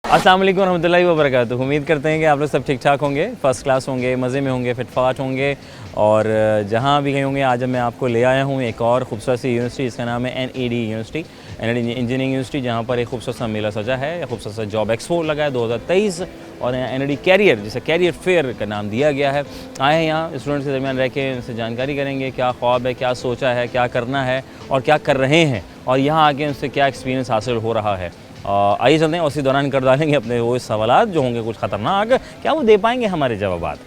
अस्सलाम वालेकुम रहमतुल्लाहि व बरकातुहू। उम्मीद करते हैं कि आप लोग सब ठीक ठाक होंगे, फ़र्स्ट क्लास होंगे, मज़े में होंगे, फिटफाट होंगे। और जहाँ भी गए होंगे आज मैं आपको ले आया हूँ एक और ख़ूबसूरत सी यूनिवर्सिटी, इसका नाम है NED university, NED engineering university, जहाँ पर एक खूबसूरत सा मेला सजा है, खूबसूरत सा जॉब एक्सपो लगा है 2023 और NED कैरियर, जिसे कैरियर फेयर का नाम दिया गया है। आए हैं यहाँ स्टूडेंट्स के दरमियान रह के उनसे जानकारी करेंगे क्या ख्वाब है, क्या सोचा है, क्या करना है और क्या कर रहे हैं, और यहाँ आके उनसे क्या एक्सपीरियंस हासिल हो रहा है। आइए चलते हैं, उसी दौरान कर डालेंगे अपने वो सवालात जो होंगे कुछ ख़तरनाक, क्या वो दे पाएंगे हमारे जवाबात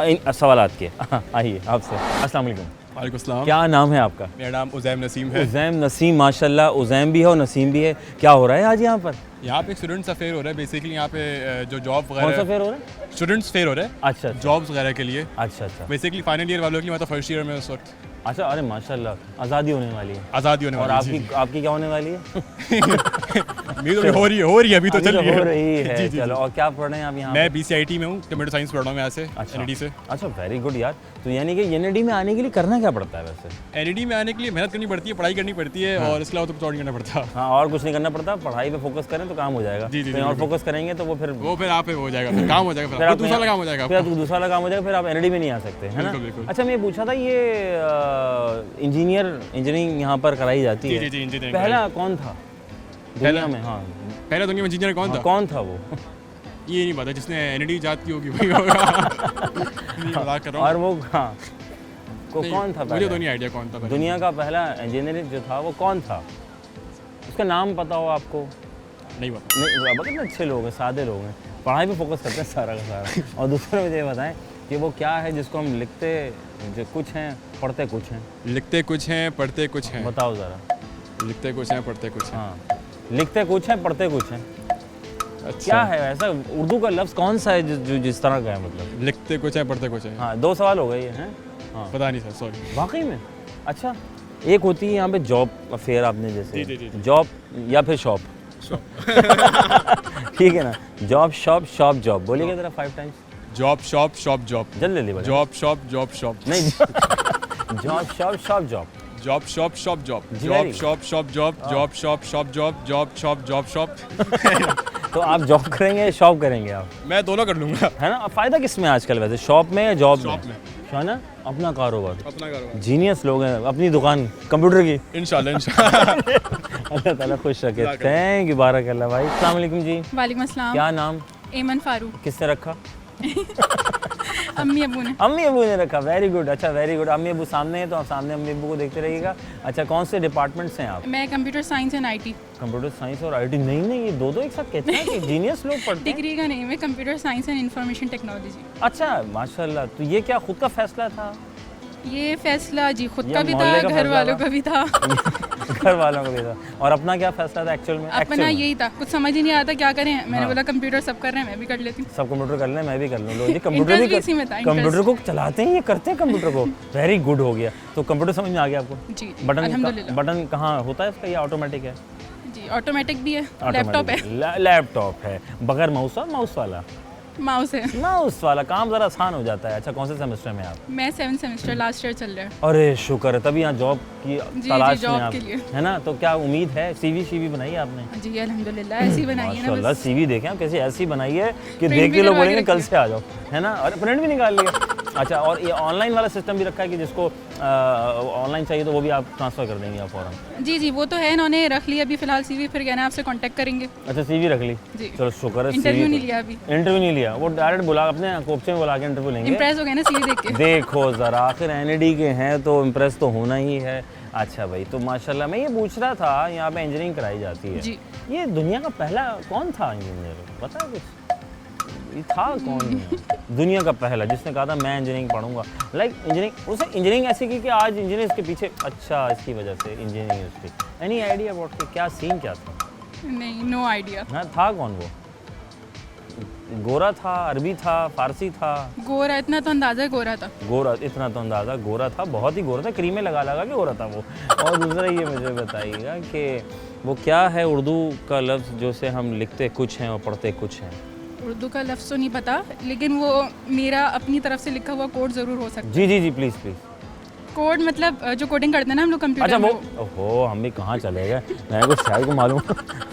इन सवालात के। आइए आपसे। अस्सलाम वालेकुम। वालेकुम अस्सलाम। क्या नाम है आपका? मेरा नाम उज़ैम नसीम है। उज़ैम नसीम, माशाल्लाह। उज़ैम भी है और नसीम भी है। क्या हो रहा है आज यहाँ पर? यहाँ पे स्टूडेंट्स अफेयर हो रहा है, बेसिकली यहाँ पे जो जॉब कौन सा वगैरह फेयर हो रहा है? स्टूडेंट्स फेयर हो रहा है अच्छा अच्छा जॉब्स वगैरह के लिए। अच्छा अच्छा बेसिकली फाइनल ईयर वालों के लिए, मैं तो फर्स्ट ईयर में उस वक्त अच्छा। अरे माशाल्लाह, आज़ादी होने वाली है। आज़ादी होने और वाली है। आपकी क्या होने वाली है? मेरी तो अभी हो रही है अभी तो अभी चल तो रही है। हो रही है। जी, जी, चलो, और क्या पढ़ रहे हैं आप यहाँ? मैं BCIT में हूँ, कंप्यूटर साइंस पढ़ रहा हूँ यहाँ से, अच्छा NED से। अच्छा, वेरी गुड यार। तो यानी कि NED में आने के लिए करना क्या पड़ता है वैसे? NED में आने के लिए मेहनत करनी पड़ती है, पढ़ाई करनी पड़ती है, और इसके अलावा तो कुछ और नहीं करना पड़ता। हाँ, और कुछ नहीं करना पड़ता, पढ़ाई पे फोकस करें तो काम हो जाएगा। जी, जी, कहीं जी, और बिल्कुल। फोकस करेंगे तो वो फिर आप हो जाएगा, फिर काम हो जाएगा, फिर फिर दूसरा काम हो जाएगा फिर आपका। दूसरा काम हो जाएगा, फिर आप NED में नहीं आ सकते, है ना? बिल्कुल, बिल्कुल। अच्छा, मैं ये पूछा था, ये इंजीनियरिंग यहाँ पर कराई जाती जी, है। जी, जी, इंजीनियरिंग पहला कौन था दुनिया में? हाँ, पहले दुनिया में इंजीनियर कौन हाँ, था? कौन था वो? ये नहीं पता, जिसने NED जात की होगी वही होगा। नहीं मजाक कर रहा हूँ। और वो हाँ नहीं, कौन था मुझे पहले? तो नहीं आइडिया कौन था पहले। दुनिया का पहला इंजीनियर जो था वो कौन था? उसका नाम पता हो आपको? नहीं पता। नहीं, बहुत अच्छे लोग हैं, सादे लोग हैं, पढ़ाई पे फोकस करते हैं सारा का सारा। और दूसरा मुझे ये बताएं कि वो क्या है जिसको हम लिखते जो कुछ हैं पढ़ते कुछ हैं? लिखते कुछ हैं, पढ़ते कुछ हैं। बताओ ज़रा। लिखते कुछ हैं, पढ़ते कुछ हैं। हाँ, लिखते कुछ हैं पढ़ते कुछ हैं। अच्छा, क्या है ऐसा उर्दू का लफ्ज़ कौन सा है जो जिस तरह का है, मतलब? लिखते कुछ हैं, पढ़ते कुछ हैं। हाँ, 2 सवाल हो गए ये हैं। हाँ, पता नहीं सर, सॉरी। वाकई में? अच्छा, एक होती है यहाँ पे जॉब फेयर, आपने जी, जी, जैसे जी। जॉब या फिर शॉप, ठीक है ना? जॉब शॉप शॉप जॉब, बोलिएगा ज़रा 5 times. Job shop shop job. जल्दी बोलिए। Job shop job shop. नहीं, job shop shop job. Job shop shop job. जी, job very shop shop job. Job shop shop job. Job shop job shop. तो आप job करेंगे, shop करेंगे आप, मैं दोनों कर लूँगा। है ना? फ़ायदा किस में आजकल वैसे, शॉप में या जॉब शॉप में? में। है ना, अपना कारोबार। अपना कारोबार। जीनियस लोग हैं, अपनी दुकान कंप्यूटर की। इंशाल्लाह इंशाल्लाह। अल्लाह ताला खुश रखे। थैंक यू, बारक अल्लाह भाई। अस्सलाम वालेकुम जी। वालेकुम अस्सलाम। क्या नाम? एमन फारूक। किसने रखा? अम्मी अबू ने। अम्मी अबू ने रखा। Very good. अच्छा, वेरी गुड। अम्मी अबू सामने हैं तो आप सामने अम्मी अबू को देखते रहिएगा। अच्छा, कौन से डिपार्टमेंट से हैं आप? मैं computer science and IT। Computer science और IT? नहीं नहीं, ये दो एक साथ कहते हैं कि जीनियस लोग पढ़ते हैं। डिग्री का नहीं, मैं computer science and information technology. अच्छा, माशाल्लाह। तो ये क्या खुद का फैसला था? ये फैसला जी खुद या का भी था, मोहल्ले का घर फैसला वालों था? का भी था। घर वालों का भी था। और अपना क्या फैसला था एक्चुअल में? अपना यही था, कुछ समझ ही नहीं आता क्या करें। मैंने हाँ। बोला कंप्यूटर सब कर रहे हैं, मैं भी कर लेती हूँ। सब कंप्यूटर कर लें, मैं भी कर लूँ। लो जी, कंप्यूटर Interest भी भी इसी में था, कंप्यूटर को चलाते हैं, ये करते हैं कंप्यूटर को। वेरी गुड, हो गया। तो कंप्यूटर समझ में आ गया आपको? जी जी, बटन अल्हम्दुलिल्लाह। बटन कहाँ होता है इसका, ये ऑटोमेटिक है? जी, ऑटोमेटिक भी है, लैपटॉप है, लैपटॉप है बगैर माउस और माउस वाला? माउस है। माउस वाला काम ज़रा आसान हो जाता है। अच्छा, कौन से सेमेस्टर में आप? मैं 7th सेमेस्टर, लास्ट ईयर चल रहा है। अरे शुक्र है, तभी यहाँ जॉब की जी, तलाश में जॉब आप, के लिए। है ना? तो क्या उम्मीद है? CV बनाई आपने? जी अल्हम्दुलिल्लाह, ऐसी बनाई है ना माशाल्लाह, बस। CV देखें आप कैसी ऐसी बनाई है कि Print देख भी के लोग करवा के बोलेंगे कल रखी से आ जाओ, है ना? और प्रिंट भी निकाल लिया। अच्छा, और ये ऑनलाइन वाला सिस्टम भी रखा है कि जिसको ऑनलाइन चाहिए तो वो भी आप ट्रांसफ़र कर देंगे आप फ़ौरन? जी जी, वो तो है, इन्होंने रख लिया अभी फ़िलहाल CV, फिर कहना है आपसे कांटेक्ट करेंगे। अच्छा, CV रख ली। जी। चलो शुक्र है। इंटरव्यू CV नहीं लिया अभी। इंटरव्यू नहीं लिया, वो डायरेक्ट बुला, अपने कोपचे में बुला के इंटरव्यू लेंगे। इम्प्रेस हो गए ना CV देख के। देखो ज़रा, आखिर NED के हैं तो इम्प्रेस तो होना ही है। अच्छा भाई, तो माशाल्लाह। मैं ये पूछ रहा था, यहाँ पे इंजीनियरिंग कराई जाती है जी। ये दुनिया का पहला कौन था इंजीनियर, पता है कुछ? ये था कौन दुनिया का पहला जिसने कहा था मैं इंजीनियरिंग पढ़ूंगा? लाइक इंजीनियरिंग, उसे इंजीनियरिंग ऐसी की कि आज इंजीनियर इसके पीछे, अच्छा इसकी वजह से engineering university. Any idea about के क्या सीन क्या था? नहीं, नो आइडिया। हाँ, था कौन वो? गोरा था, अरबी था, फारसी था? गोरा, इतना तो अंदाज़ा गोरा था। गोरा, इतना तो अंदाज़ा गोरा था, बहुत ही गोरा था, क्रीमें लगा लगा के गोरा था वो। और दूसरा ये मुझे बताइएगा कि वो क्या है उर्दू का लफ्ज़ जो से हम लिखते कुछ हैं और पढ़ते कुछ हैं? उर्दू का लफ्ज़ तो नहीं पता, लेकिन वो मेरा अपनी तरफ से लिखा हुआ कोड ज़रूर हो सकता है। जी जी जी, प्लीज़ प्लीज़। कोड मतलब जो कोडिंग करते हैं ना हम लोग कंप्यूटर अच्छा में। वो, ओहो हम भी कहाँ चले गए, मेरे को शायद को मालूम।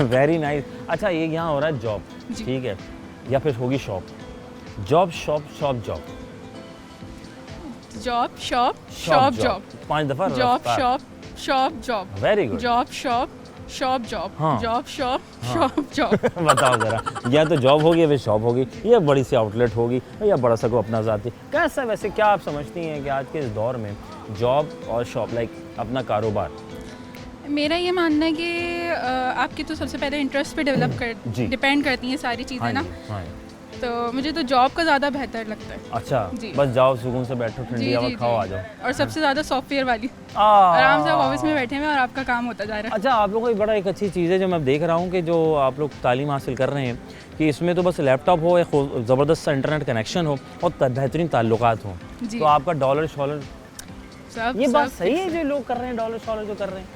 Very nice. अच्छा, ये यहाँ हो रहा है जॉब, जी। ठीक है, या फिर होगी shop? Job shop shop job. Job shop shop job. 5 दफ़ा job shop shop job. Very good. Job shop shop job. हाँ। Job shop shop job. बताओ ज़रा, या तो जॉब होगी या फिर शॉप होगी, या बड़ी सी आउटलेट होगी, या बड़ा सा को अपना ज़ाती कैसा? वैसे क्या आप समझती हैं कि आज के इस दौर में जॉब और शॉप लाइक अपना कारोबार? मेरा ये मानना है कि आपकी तो सबसे पहले इंटरेस्ट पे डेवलप जी। कर डिपेंड करती हैं सारी चीज़ें ना। जी, हाँ जी। तो मुझे तो जॉब का ज़्यादा बेहतर लगता है। अच्छा, जी। बस जाओ सुकून से बैठो, ठंडी जी हवा जी खाओ, आ जी। जाओ। और सबसे ज़्यादा सॉफ्टवेयर वाली, आ, आराम से आप ऑफिस में बैठे हुए हैं और आपका काम होता जा रहा है। अच्छा, आप लोगों को एक बड़ा एक अच्छी चीज़ है जो मैं देख रहा हूँ कि जो आप लोग तालीम हासिल कर रहे हैं कि इसमें तो बस लैपटॉप हो, एक ज़बरदस्त सा इंटरनेट कनेक्शन हो और बेहतरीन ताल्लुकात हों, जी। तो आपका डॉलर शॉलर सब ये बात सब सही है जो लोग कर रहे हैं, डॉलर शॉलर जो कर रहे हैं?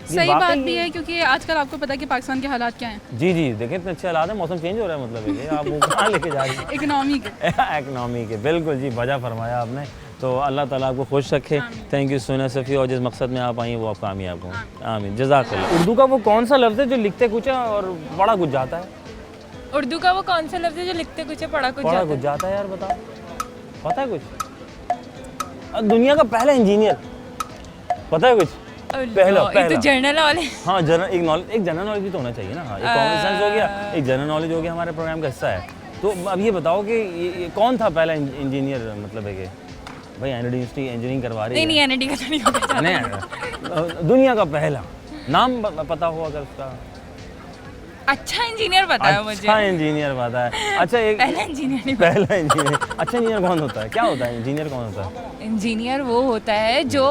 ये सही वाकई बात भी है, क्योंकि आजकल आपको पता है कि पाकिस्तान के हालात क्या हैं। जी जी, देखें इतने अच्छे हालात है, मौसम चेंज हो रहा है, मतलब है कि आप वो कहाँ लेके जा रही हैं? इकोनॉमी के। इकनॉमी के, बिल्कुल जी, वजह फरमाया आपने। तो अल्लाह ताला आपको खुश रखे। थैंक यू सोना सफ़ी, और जिस मकसद में आप आई हैं वो आप कामयाब हों। आमीन, जज़ाकल्लाह। उर्दू का वो कौन सा लफ्ज़ है जो लिखते कुछ है और बड़ा कुछ जाता है? उर्दू का वो कौन सा लफ्ज़ है जो लिखते कुछ है पढ़ा कुछ बड़ा जाता कुछ जाता है यार, बताओ, पता है कुछ? दुनिया का पहला इंजीनियर, पता है कुछ? है? पहला ये तो जर्नल वाले। हाँ, एक जनरल नॉलेज भी तो होना चाहिए ना। हाँ, एक कॉमन सेंस हो गया, एक जनरल नॉलेज हो गया, हमारे प्रोग्राम का हिस्सा है। तो अब ये बताओ कि ये कौन था पहला इंजीनियर? मतलब है कि भाई एनडी इंजीनियरिंग करवा रही नहीं है। नहीं एनडी का तो नहीं होगा। नहीं, दुनिया का पहला नाम पता हो अगर उसका? अच्छा इंजीनियर पता है मुझे। अच्छा इंजीनियर पता है। अच्छा, एक पहला इंजीनियर नहीं। पहला इंजीनियर। अच्छा, इंजीनियर कौन होता है? क्या होता है इंजीनियर? कौन होता है? इंजीनियर वो होता है जो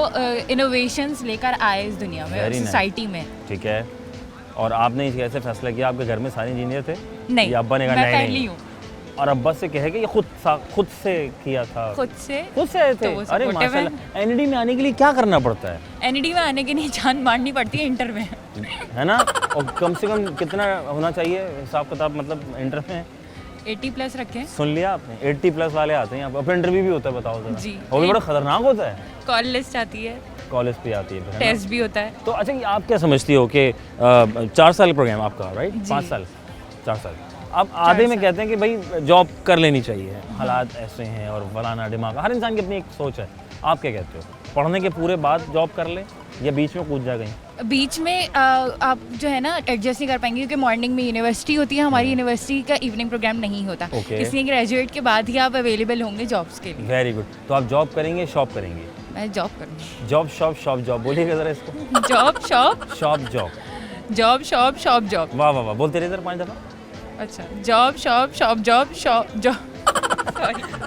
इनोवेशंस लेकर आए इस दुनिया में, Very nice. सोसाइटी में। ठीक है, और आपने कैसे फैसला किया? आपके घर में सारे इंजीनियर थे? नहीं, या अब्बा ने कहा मैं नहीं पहली नहीं? हूँ। और अब्बा से कहे कि ये खुद से किया था? खुद से आए थे? तो वो अरे supportive है। माशाल्लाह। एनडी में आने के लिए क्या करना पड़ता है? एनडी में आने के लिए जान मारनी पड़ती है इंटर में। है ना? और कम से कम कितना होना चाहिए हिसाब किताब, मतलब इंटर में? 80+ रखें। सुन लिया आपने, 80+ वाले आते हैं यहाँ पर। फिर इंटरव्यू भी होता है, बताओ जरा। जी। वो भी बड़ा खतरनाक होता है। कॉल लिस्ट आती है, कॉलेज पे आती है फिर, है ना? टेस्ट भी होता है। तो अच्छा, ये आप क्या समझती हो कि 4 साल प्रोग्राम आपका, राइट? जी। 5 साल, 4 साल। अब आधे में कहते हैं कि भाई जॉब कर लेनी चाहिए, हालात ऐसे हैं और फलाना दिमाग, हर इंसान की अपनी एक सोच है। आप क्या कहते हो? पढ़ने के पूरे बाद जॉब कर ले या बीच में कूद जा गई? बीच में आप जो है ना एडजस्ट नहीं कर पाएंगे, क्योंकि मॉर्निंग में यूनिवर्सिटी होती है, हमारी यूनिवर्सिटी का इवनिंग प्रोग्राम नहीं होता। Okay. इसलिए ग्रेजुएट के बाद ही आप अवेलेबल होंगे जॉब्स के लिए। Very good. तो आप जॉब करेंगे, शॉप करेंगे? मैं जॉब करूँगी। जॉब शॉप शॉप जॉब, बोलिएगा ज़रा इसको। Job shop shop job, job shop shop job. वाह वाह वाह, बोलते रहे सर 5 दफ़ा। अच्छा, job shop shop job shop job.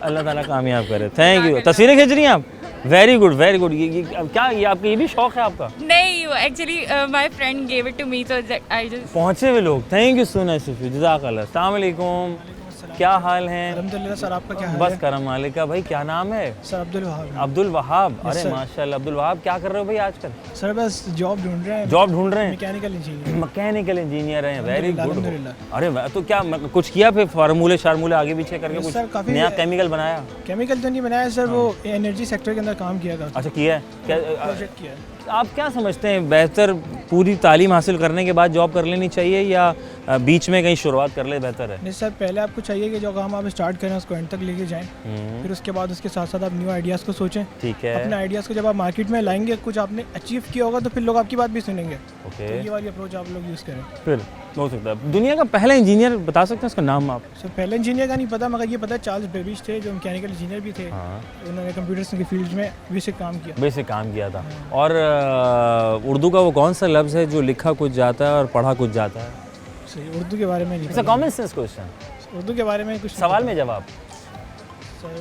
अल्लाह ताला कामयाब करे। Thank you. तस्वीरें खींच रही हैं आप? Very good very good. ये क्या, ये आपका ये भी शौक है आपका? नहीं, actually my friend gave it to me, so I just. पहुँचे हुए लोग, थैंक यू सो मच, जज़ाकल्लाह। अस्सलाम वालेकुम, क्या हाल है? अल्हम्दुलिल्लाह सर, आपका क्या हाल बस है? करम मालिक का। भाई क्या नाम है? सर अब्दुल वहाब। अब्दुल वहाब। Yes, अरे sir. माशाल्लाह, अब्दुल वहाब क्या कर रहे हो भाई आजकल? सर बस जॉब ढूंढ रहे हैं। जॉब ढूंढ रहे हैं? Mechanical engineer. मैकेनिकल इंजीनियर हैं, वेरी गुड। अल्हम्दुलिल्लाह। अरे वाह, तो क्या कुछ किया फिर? फार्मूले शार्मूले आगे पीछे करके Yes, sir, कुछ काफी- नया केमिकल बनाया? केमिकल तो नहीं बनाया सर, वो एनर्जी सेक्टर के अंदर काम किया था। अच्छा, किया है क्या? प्रोजेक्ट किया है। आप क्या समझते हैं, बेहतर पूरी तालीम हासिल करने के बाद जॉब कर लेनी चाहिए या बीच में कहीं शुरुआत कर ले बेहतर है? नहीं सर, पहले आपको चाहिए कि जो काम आप स्टार्ट करें उसको एंड तक लेके जाएं। फिर उसके बाद उसके साथ साथ आप न्यू आइडियाज़ को सोचें। ठीक अपने है, आइडियाज़ को जब आप मार्केट में लाएंगे, कुछ आपने अचीव किया होगा तो फिर लोग आपकी बात भी सुनेंगे। तो ओके। ये वाली अप्रोच आप लोग यूज़ करें। फिर हो सकता है दुनिया का पहला इंजीनियर बता सकते हैं उसका नाम आप? सर पहले इंजीनियर का नहीं पता, मगर ये पता है चार्ल्स बेबेज थे जो मैकेनिकल इंजीनियर भी थे। हाँ, उन्होंने कंप्यूटर्स की फील्ड में भी से काम किया। बेसिक काम किया था। और उर्दू का वो कौन सा लफ्ज़ है जो लिखा कुछ जाता है और पढ़ा कुछ जाता है? सही, उर्दू के बारे में नहीं इट्स अ पता। Common sense question. उर्दू के बारे में कुछ नहीं सवाल पता। में जवाब। सर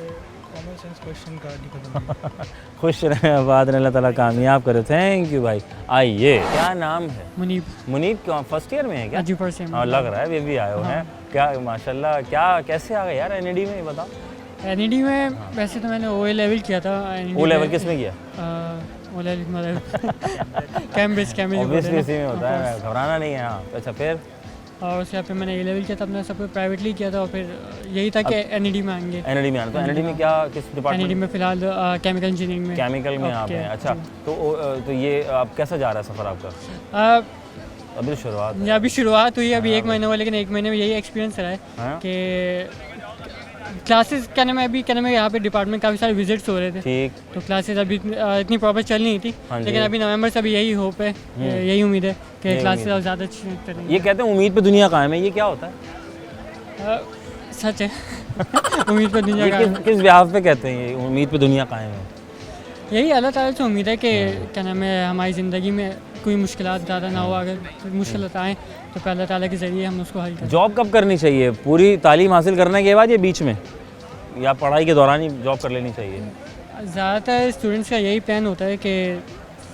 कॉमन सेंस क्वेश्चन का नहीं पता। खुश रहें, आबाद रहें, अल्लाह ताला कामयाब करे। थैंक यू भाई। आइए, क्या नाम है? मुनीब। मुनीब फर्स्ट ईयर में है क्या? जी फर्स्ट टाइम। हाँ, लग रहा है बेबी आए हो हैं। क्या माशाल्लाह, क्या कैसे आ गए यार एनडी में, ये बताओ। एनईडी में वैसे तो मैंने ओ लेवल किया था। ओ लेवल किस में किया? ओ लेवल मतलब कैम्ब्रिज ऑब्वियसली इसी में होता है, घबराना नहीं है। हाँ, अच्छा फिर? और उसके बाद फिर मैंने ए लेवल किया था, अपना सब कुछ प्राइवेटली किया था, और फिर यही था कि एनईडी में आएंगे। एनडी में आना। तो एनडी में क्या, किस एनईडी डिपार्टमेंट? में फ़िलहाल केमिकल इंजीनियरिंग में। केमिकल में आप Okay, हैं। अच्छा, तो ये अब कैसा जा रहा है सफ़र आपका? अभी शुरुआत है। ये अभी शुरुआत हुई है, अभी 1 महीना हुआ, लेकिन 1 महीने में यही एक्सपीरियंस रहा है हाँ। कि क्लासेस कहने में यहाँ पे डिपार्टमेंट काफ़ी सारे विजिट्स हो रहे थे, ठीक। तो क्लासेस अभी इतनी प्रॉपर चल नहीं थी, हाँ जी। लेकिन अभी नवंबर से अभी यही होप है, यही उम्मीद है कि यही क्लासेस उम्मीद और ज़्यादा अच्छी करेंगे। ये कहते हैं उम्मीद पे दुनिया कायम है, ये क्या होता है? सच है। उम्मीद पर दुनिया ये का किस ब्याह पे कहते हैं ये उम्मीद पे दुनिया कायम है? यही अल्लाह ताला से उम्मीद है कि क्या नाम है हमारी ज़िंदगी में कोई मुश्किलात ज़्यादा ना हो, अगर मुश्किलात आएँ तो फिर अल्लाह ताला के ज़रिए हम उसको हल करें। जॉब कब करनी चाहिए? पूरी तालीम हासिल करने के बाद या बीच में, या पढ़ाई के दौरान ही जॉब कर लेनी चाहिए? ज़्यादातर स्टूडेंट्स का यही प्लान होता है कि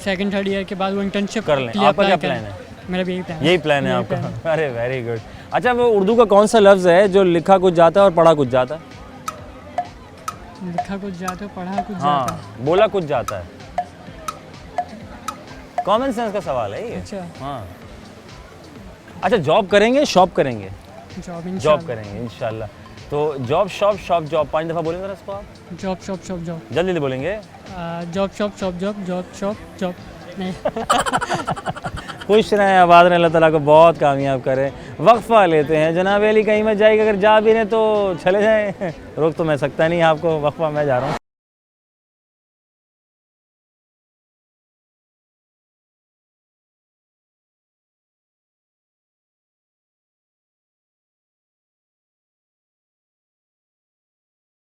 2nd 3rd ईयर के बाद वो इंटर्नशिप कर लें। आपका क्या प्लान है? मेरा भी यही प्लान है। यही प्लान है यही आपका? plan है। अरे वेरी गुड। अच्छा, वो उर्दू का कौन सा लफ्ज़ है जो लिखा कुछ जाता है और पढ़ा कुछ जाता है? लिखा कुछ जाता है, पढ़ा कुछ जाता है। हाँ, बोला कुछ जाता है। कॉमन सेंस का सवाल है ये। अच्छा, हाँ। अच्छा, जॉब करेंगे शॉप करेंगे? जॉब जॉब करेंगे इंशाल्लाह। तो जॉब शॉप शॉप जॉब 5 दफ़ा बोलेंगे इसको आप? जॉब शॉप शॉप जॉब, जल्दी जल्दी बोलेंगे। Job shop shop job, job shop job. नहीं, खुश रहें, आबाद रहें, अल्लाह ताला को बहुत कामयाब करें। वक्फा लेते हैं जनाब अली, कहीं मत जाएगा, अगर जा भी रहे तो चले जाएं, रोक तो मैं सकता नहीं आपको। वक्फा मैं जा रहा हूँ।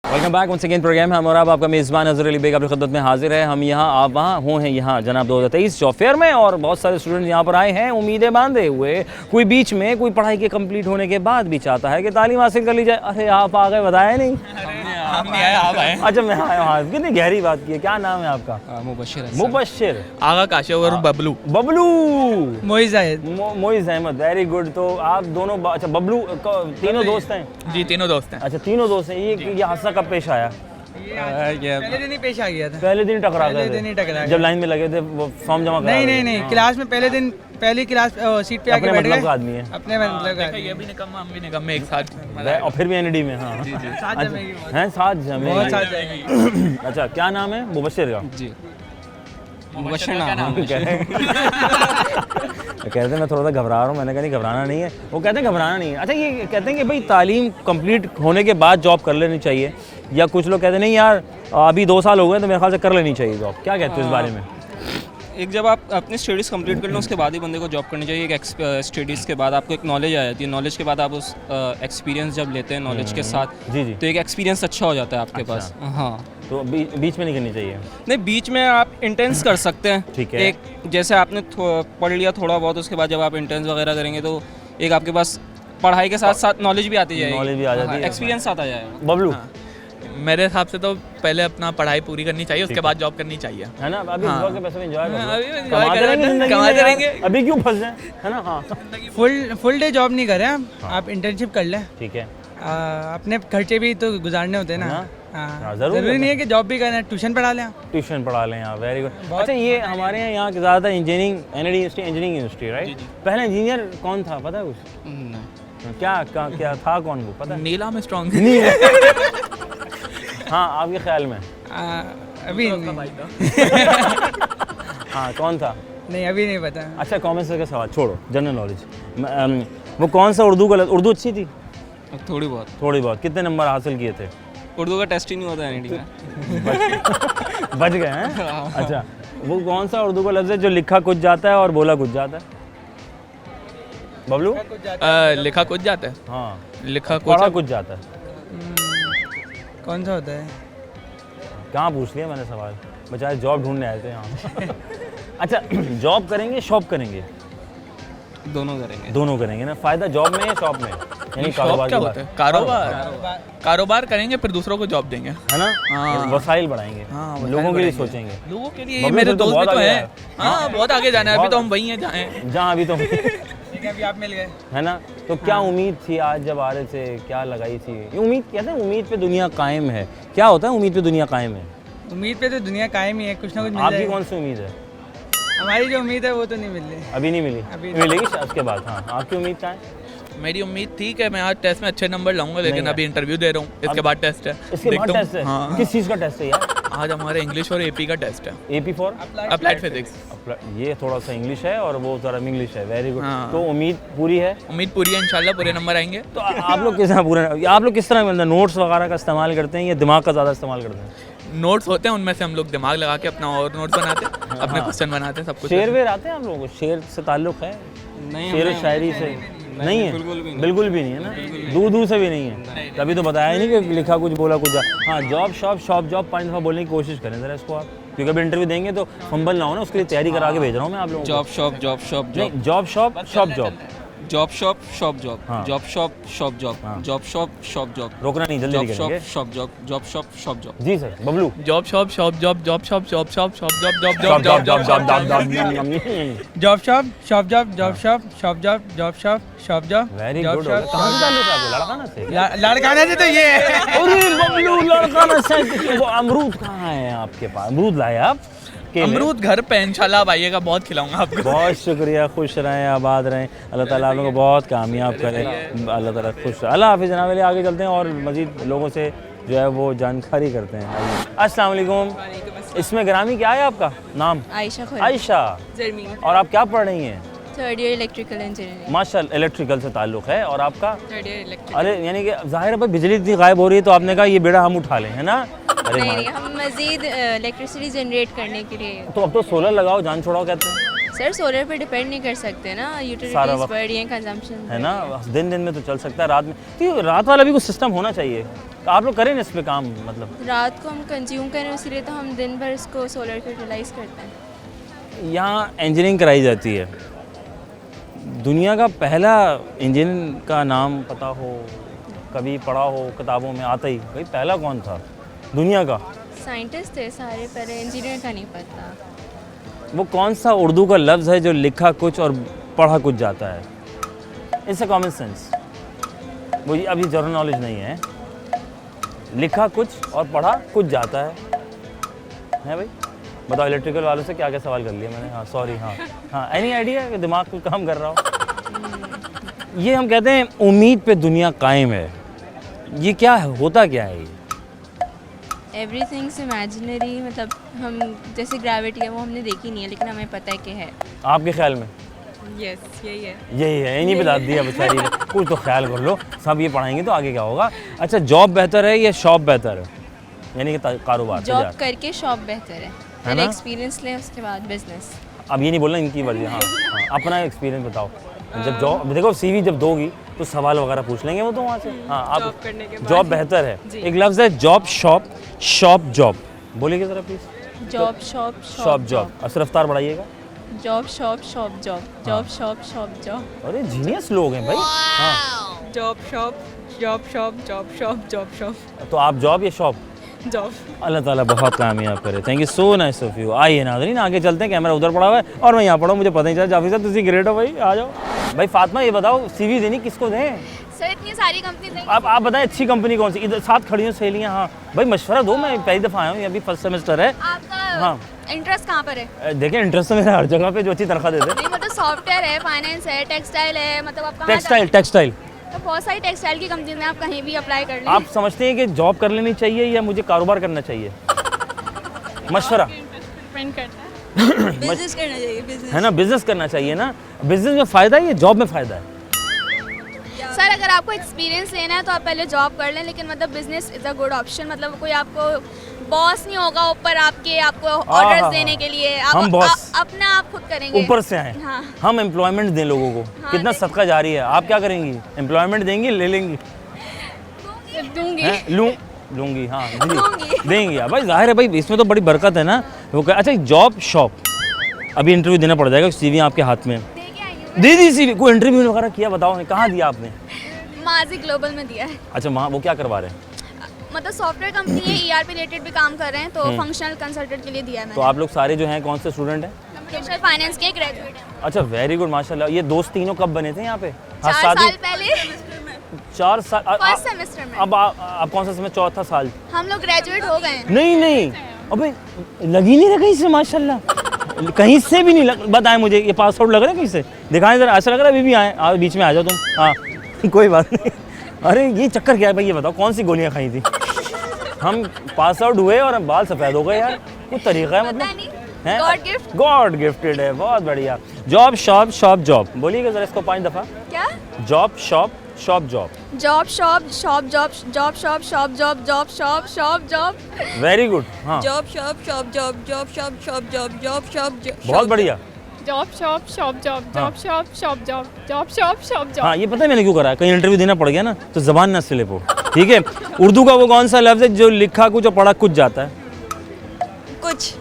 Welcome back once again programme है हमारा। अब आपका मेज़बान अज़हर अली बेग आपकी खिदमत में हाजिर है। हम यहाँ आप वहाँ हो हैं यहाँ जनाब 2023 जॉब फेयर में, और बहुत सारे स्टूडेंट यहाँ पर आए हैं उम्मीदें बांधे हुए। कोई बीच में, कोई पढ़ाई के कंप्लीट होने के बाद भी चाहता है कि तालीम हासिल कर ली जाए। अरे आप आ गए, बताया नहीं? हम नहीं आए, आप आए। अच्छा, मैं आया हूँ। कितनी गहरी बात की है। क्या नाम है आपका? मुबशिर मुबशिर आगा काशिफ और बबलू बबलू मोइज़ आयद। Moiz Ahmad, very good. तो आप दोनों अच्छा बबलू तीनों दोस्त हैं? जी, तीनों दोस्त हैं। अच्छा, तीनों दोस्त हैं। ये हादसा कब पेश आया? पहले दिन ही पेश आ गया था। पहले दिन टकरा गए दिन ही थे टकरा जब लाइन में लगे थे वो फॉर्म जमा करा नहीं रहे नहीं थे। नहीं, क्लास में पहले दिन पहली क्लास सीट पे आके अपने बैठ मतलब गए। का आदमी है। अपने मतलब का ये भी निकम्मा, हम भी निकम्मे एक साथ। और फिर भी एनडी में। हाँ साथ जमेगी बहुत। हैं, साथ जमे। बहुत साथ जाएगी। अच्छा, क्या नाम है? मुबशिर का? जी, मुबशिर नाम कहते हैं मैं थोड़ा सा घबरा रहा हूँ। मैंने कहा नहीं, घबराना नहीं है। वो कहते हैं घबराना नहीं है। अच्छा, ये कहते हैं कि भाई तालीम कंप्लीट होने के बाद जॉब कर लेनी चाहिए, या कुछ लोग कहते हैं नहीं यार अभी 2 साल हो गए तो मेरे ख्याल से कर लेनी चाहिए जॉब। क्या कहते हो इस बारे में? एक जब आप अपनी स्टडीज़ कंप्लीट कर लें उसके बाद ही बंदे को जॉब करनी चाहिए। एक स्टडीज़ के बाद आपको एक नॉलेज आ जाती है, नॉलेज के बाद आप उस एक्सपीरियंस जब लेते हैं नॉलेज के साथ, जी जी। तो एक एक्सपीरियंस अच्छा हो जाता है आपके पास। हाँ, तो बीच में नहीं करनी चाहिए? नहीं, बीच में आप इंटेंस कर सकते हैं। ठीक है। एक जैसे आपने पढ़ लिया थोड़ा बहुत, उसके बाद जब आप इंटेंस वगैरह करेंगे तो एक आपके पास पढ़ाई के साथ साथ नॉलेज भी आती जाएगी, नॉलेज भी आ जाती है, एक्सपीरियंस आता जाएगा। बबलू मेरे हिसाब से तो पहले अपना पढ़ाई पूरी करनी चाहिए, उसके बाद जॉब करनी चाहिए। है ना? अभी जॉब के पैसे में एंजॉय हाँ, अभी enjoy कमाते करें, रहेंगे जिंदगी में कमाते यार। रहेंगे। अभी क्यों फंस जाए, है ना? हाँ फुल डे जॉब नहीं करें आप इंटर्नशिप कर लें। ठीक है। अपने खर्चे भी तो गुजारने होते हैं ना। हाँ, हाँ, जरूरी जरूरी नहीं है कि जॉब भी करना, ट्यूशन पढ़ा लें। ट्यूशन पढ़ा लें आप, वेरी गुड। अच्छा, ये हमारे यहाँ के ज़्यादातर इंजीनियरिंग एनडी यूनिवर्सिटी इंजीनियरिंग यूनिवर्सिटी राइट? पहले इंजीनियर कौन था पता है कुछ? क्या था कौन वो पता है? नीला में स्ट्रॉन्ग हाँ, आपके ख्याल में? अभी हाँ, कौन था? नहीं, अभी नहीं पता। अच्छा, कॉमन सेंस का सवाल छोड़ो, जनरल नॉलेज। वो कौन सा उर्दू का उर्दू अच्छी थी? थोड़ी बहुत। थोड़ी बहुत। कितने नंबर हासिल किए थे? उर्दू का टेस्ट ही नहीं होता एनडी में। बच गए हैं? अच्छा, वो कौन सा उर्दू का लफ्ज़ है जो लिखा कुछ जाता है और बोला कुछ जाता है? बबलू? लिखा कुछ जाता है, हाँ, लिखा पढ़ा कुछ कुछ जाता है। कौन सा होता है? कहाँ पूछ लिया मैंने सवाल, बेचारे जॉब ढूंढने आए थे यहाँ। अच्छा, जॉब करेंगे शॉप करेंगे? दोनों करेंगे। दोनों करेंगे ना? फ़ायदा जॉब में या शॉप में? यानी कारोबार क्या की होता बात। है? कारोबार करेंगे, फिर दूसरों को जॉब देंगे। है ना? हाँ। वसाइल बढ़ाएंगे, हाँ, लोगों के लिए बढ़ाएंगे। सोचेंगे। लोगों के लिए बबलू मेरे फिर तो दोस्त भी बहुत तो आगे हैं। है। हाँ, बहुत आगे जाना है, अभी तो हम वहीं हैं जहाँ हैं। जहाँ अभी तो ठीक है, अभी आप मिल गए। है ना? तो क्या उम्मीद थी आज जब आ रहे थे, क्या लगाई थी? ये उम्मीद, कहते हैं उम्मीद पे दुनिया कायम है। क्या होता है उम्मीद पे दुनिया कायम है? उम्मीद पे तो दुनिया कायम ही है, कुछ ना कुछ मिल आपकी जाएगा। कौन सी उम्मीद है? हमारी जो उम्मीद है वो तो नहीं मिल रही। अभी नहीं मिली, अभी मिलेगी शायद उसके बाद। हाँ, आपकी उम्मीद क्या है? मेरी उम्मीद थी कि मैं आज टेस्ट में अच्छे नंबर लाऊंगा, लेकिन नहीं अभी इंटरव्यू दे रहा हूँ, इसके बाद टेस्ट है। इसके बाद देखता हूँ। टेस्ट है? हाँ, किस चीज़ का टेस्ट है यार? आज हमारे इंग्लिश और एपी का टेस्ट है, AP फॉर अप्लाइड फिजिक्स। ये थोड़ा सा इंग्लिश है और वो थोड़ा इंग्लिश है। Very good. हाँ। तो उम्मीद पूरी है? उम्मीद पूरी है, इंशाल्लाह पूरे नंबर आएंगे। तो आप लोग किस तरह मतलब नोट्स वगैरह का इस्तेमाल करते हैं या दिमाग का ज़्यादा इस्तेमाल करते हैं? नोट्स होते हैं, उनमें से हम लोग दिमाग लगा के अपना और नोट्स बनाते हैं, अपने क्वेश्चन बनाते हैं, सब कुछ। शेर वेर आते हैं आप लोगों को? शेर से ताल्लुक़ है? नहीं, शेर हमें- शायरी से नहीं है? बिल्कुल भी नहीं है ना, दूर दूर से भी नहीं है। तभी तो बताया ही नहीं कि लिखा कुछ बोला कुछ। हाँ, जॉब शॉप जॉब 5 दफ़ा बोलने की कोशिश करें ज़रा इसको आप, क्योंकि अभी इंटरव्यू देंगे तो फंबल ना हो ना, उसके लिए तैयारी करा के भेज रहा हूँ मैं आप लोगों को। Job shop job shop job नहीं, job shop job job shop shop job हाँ। जॉब शॉप शॉप जॉब हाँ। जॉब शॉप शॉप जॉब रोकना नहीं, जल्दी जॉब करेंगे। Shop shop job job shop shop job. जी sir, Bablu. Job shop shop job job shop shop shop shop job job job job job job job job job job job job shop job shop job very good. कहाँ से डाले थे आपको? लड़काना से? लड़काना से तो ये है। अरे बबलू, लड़काना से। वो अमरूद कहाँ है आपके पास? अमरूद लाए आप? केले? अमरूद घर पे इंशाल्लाह आप आइएगा, बहुत खिलाऊंगा आपको। बहुत शुक्रिया, खुश रहें, आबाद रहें, अल्लाह ताला आप लोगों को बहुत कामयाब करे, अल्लाह ताला खुश रहे। अल्लाह हाफिज़ जनाब। आगे चलते हैं और मज़ीद लोगों से जो है वो जानकारी करते हैं। अस्सलाम वालेकुम। इसमें ग्रामी क्या है आपका नाम? आयशा आयशा। और आप क्या पढ़ रही हैं? Third year electrical engineering. माशाल्लाह, इलेक्ट्रिकल से ताल्लुक़ है। और आपका? Third year electrical. अरे यानी कि ज़ाहिर है भाई, बिजली इतनी गायब हो रही है तो आपने कहा ये बेड़ा हम उठा लें, है ना? अरे नहीं माँ, नहीं, हम मज़ीद इलेक्ट्रिसिटी जनरेट करने के लिए। तो अब तो सोलर लगाओ, जान छोड़ाओ कहते हैं, सर सोलर पे डिपेंड नहीं कर सकते ना, सारा यूटिलिटीज वक्त। बढ़ रही हैं, कंजम्पशन है ना? दिन में तो चल सकता है, रात में तो ये रात वाला भी कुछ सिस्टम होना चाहिए। तो आप लोग करें ना इस पे काम, मतलब रात को हम कंज्यूम करें, इसीलिए तो हम दिन भर इसको सोलर को यूटिलाइज करते हैं। यहाँ इंजीनियरिंग कराई जाती है। दुनिया का पहला इंजीनियर का नाम पता हो, कभी पढ़ा हो किताबों में आता ही, भाई पहला कौन था दुनिया का? साइंटिस्ट थे सारे, पहले इंजीनियर का नहीं पता। वो कौन सा उर्दू का लफ्ज़ है जो लिखा कुछ और पढ़ा कुछ जाता है? It's a common sense. वो अभी जनरल नॉलेज नहीं है। लिखा कुछ और पढ़ा कुछ जाता है भाई? बताओ, इलेक्ट्रिकल वालों से क्या क्या सवाल कर लिया मैंने। हाँ सॉरी। हाँ एनी आइडिया कि दिमाग को काम कर रहा हो? ये हम कहते हैं उम्मीद पे दुनिया कायम है। ये क्या है, होता क्या है ये? एवरीथिंग्स इमेजिनरी, मतलब हम जैसे ग्रेविटी है वो हमने देखी नहीं है, लेकिन हमें पता है कि है। आपके ख्याल में? यस यही है। यही है, इन्हीं बता दिया बेचारी ने। कुछ तो ख्याल कर लो, सब ये पढ़ाएंगे तो आगे क्या होगा। अच्छा, जॉब बेहतर है या शॉप बेहतर है? यानी कि कारोबार जॉब करके शॉप बेहतर है, पहले ना? एक्सपीरियंस लें उसके बाद बिजनेस। अब ये नहीं बोलना इनकी वजह। हाँ, अपना एक्सपीरियंस बताओ। जब जॉब देखो, CV जब दोगी तो सवाल वगैरह पूछ लेंगे वो तो वहाँ से। हाँ, आप जॉब बेहतर है। एक लफ्ज़ है जॉब शॉप जॉब, बोलिए ज़रा प्लीज़। Job shop job. असर रफ्तार बढ़ाइएगा। Job shop job shop job. अरे जीनियस लोग हैं भाई। हाँ, जॉब शॉप तो आप जॉब या शॉप? जॉब। अल्लाह ताला बहुत कामयाब करे। Thank you so nice of you. आइए नाज़रीन, आगे चलते हैं। कैमरा उधर पड़ा हुआ है और मैं यहाँ पड़ा हूँ, मुझे पता नहीं चला। जाफी साहब तुसी ग्रेट हो भाई, आ जाओ। भाई फातिमा, ये बताओ CV देनी किसको दें? सर इतनी सारी कंपनी देंगे। आप बताएं अच्छी कंपनी कौन सी? इधर साथ खड़ी हूँ सहेलियाँ। हाँ भाई, मशवरा दो, मैं पहली दफ़ा आया हूँ, अभी फर्स्ट सेमेस्टर है। आपका हाँ, इंटरेस्ट कहाँ पर है? देखें इंटरेस्ट तो मेरा हर जगह पे, जो अच्छी तनख्वाह दे दे। नहीं मतलब सॉफ्टवेयर है, फाइनेंस है, टेक्सटाइल है, मतलब आप कहाँ टेक्सटाइल तो बहुत सारी टेक्सटाइल की कंपनी हैं, आप कहीं भी अप्लाई कर लें। आप समझते हैं कि जॉब कर लेनी चाहिए या मुझे कारोबार करना चाहिए? मशवरा डिपेंड करता है। बिजनेस करना चाहिए, बिजनेस है ना, बिजनेस करना चाहिए ना। बिजनेस में फ़ायदा है या जॉब में फ़ायदा है? सर अगर आपको एक्सपीरियंस लेना है तो आप पहले जॉब कर लें, लेकिन मतलब business is a good option. मतलब कोई आपको बॉस नहीं होगा ऊपर आपके, आपको ऑर्डर्स देने के लिए। आप हम बॉस अपना आप खुद करेंगे, ऊपर से आए। हाँ। हम एम्प्लॉयमेंट दें लोगों को। कितना सदका जारी है। आप क्या करेंगी? एम्प्लॉयमेंट देंगी, ले लेंगी? दूंगी। लूंगी। हाँ देंगी भाई, जाहिर है भाई, इसमें तो बड़ी बरकत है ना। वो अच्छा, जॉब शॉप, अभी इंटरव्यू देना पड़ जाएगा। CV आपके हाथ में दे दी। CV कोई इंटरव्यू वगैरह किया? बताओ, कहाँ दिया आपने? माजी ग्लोबल में दिया है। अच्छा, वहाँ वो क्या करवा रहे हैं? मतलब सॉफ्टवेयर कंपनी है, ERP रिलेटेड भी काम कर रहे हैं, तो फंक्शनल कंसल्टेंट के लिए दिया है तो आप लोग सारे जो हैं कौन से स्टूडेंट हैं? कंप्यूटर फाइनेंस के ग्रेजुएट हैं। अच्छा, वेरी गुड, माशाल्लाह। ये दोस्त तीनों कब बने थे यहाँ पे? 4 साल पहले। 4 साल। फर्स्ट सेमेस्टर में। अब आप कौन सा समय? चौथा साल। हम लोग ग्रेजुएट हो गए हैं। नहीं, अबे लगी नहीं रहा कहीं से, माशाल्लाह, कहीं से भी नहीं बताएं मुझे। ये पासवर्ड लग रहा है कहीं से? दिखाएं जरा, ऐसा लग रहा है अभी भी आए। बीच में आ जाओ तुम। हाँ, कोई बात नहीं। अरे ये चक्कर क्या है भाई, ये बताओ कौन सी गोलियां खाई थी? हम पास आउट हुए और हम बाल सफ़ेद हो गए यार, कुछ तरीका है मतलब? God gift. गॉड गिफ्टेड है, बहुत बढ़िया। जॉब शॉप शॉप जॉब, बोलिएगा ज़रा इसको 5 दफ़ा। क्या? Job shop shop job. Job shop shop job job shop shop job job shop shop job. Very good. हाँ job shop shop job job shop shop job job shop बहुत बढ़िया। Job shop shop job job shop shop job job shop shop job. हाँ ये पता है मैंने क्यों करा है, कहीं इंटरव्यू देना पड़ गया ना तो ज़बान ना स्लिप हो, ठीक है? उर्दू का वो कौन सा लफ्ज़ है जो लिखा कुछ और पढ़ा कुछ जाता है? कुछ।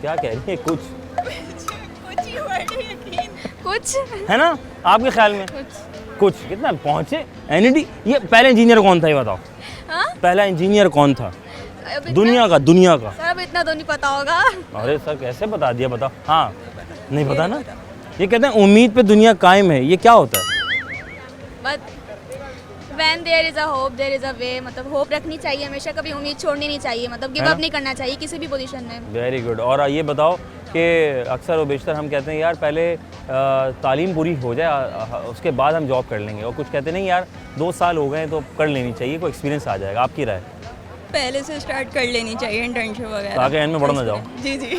क्या कह रही है? कुछ कुछ है ना आपके ख्याल में? कुछ कितना पहुँचे एनईडी? ये पहला इंजीनियर कौन था ये बताओ? हाँ? पहला इंजीनियर कौन था अब इतना- दुनिया का? दुनिया का? सर अब इतना तो नहीं पता होगा। अरे सर कैसे बता दिया, बताओ। हाँ नहीं पता ना? ये कहते हैं उम्मीद पे दुनिया कायम है, ये क्या होता है? But when there is a hope there is a way, मतलब होप रखनी चाहिए हमेशा, कभी उम्मीद छोड़नी नहीं चाहिए, मतलब गिव है अप ना? नहीं करना चाहिए किसी भी पोजीशन में। Very good. और ये बताओ कि अक्सर व बेशतर हम कहते हैं यार पहले तालीम पूरी हो जाए उसके बाद हम जॉब कर लेंगे, और कुछ कहते नहीं यार 2 साल हो गए तो कर लेनी चाहिए, कोई एक्सपीरियंस आ जाएगा। आपकी राय? पहले से स्टार्ट कर लेनी चाहिए इंटर्नशिप वगैरह, ताकि एंड में बढ़ ना जाओ। जी जी।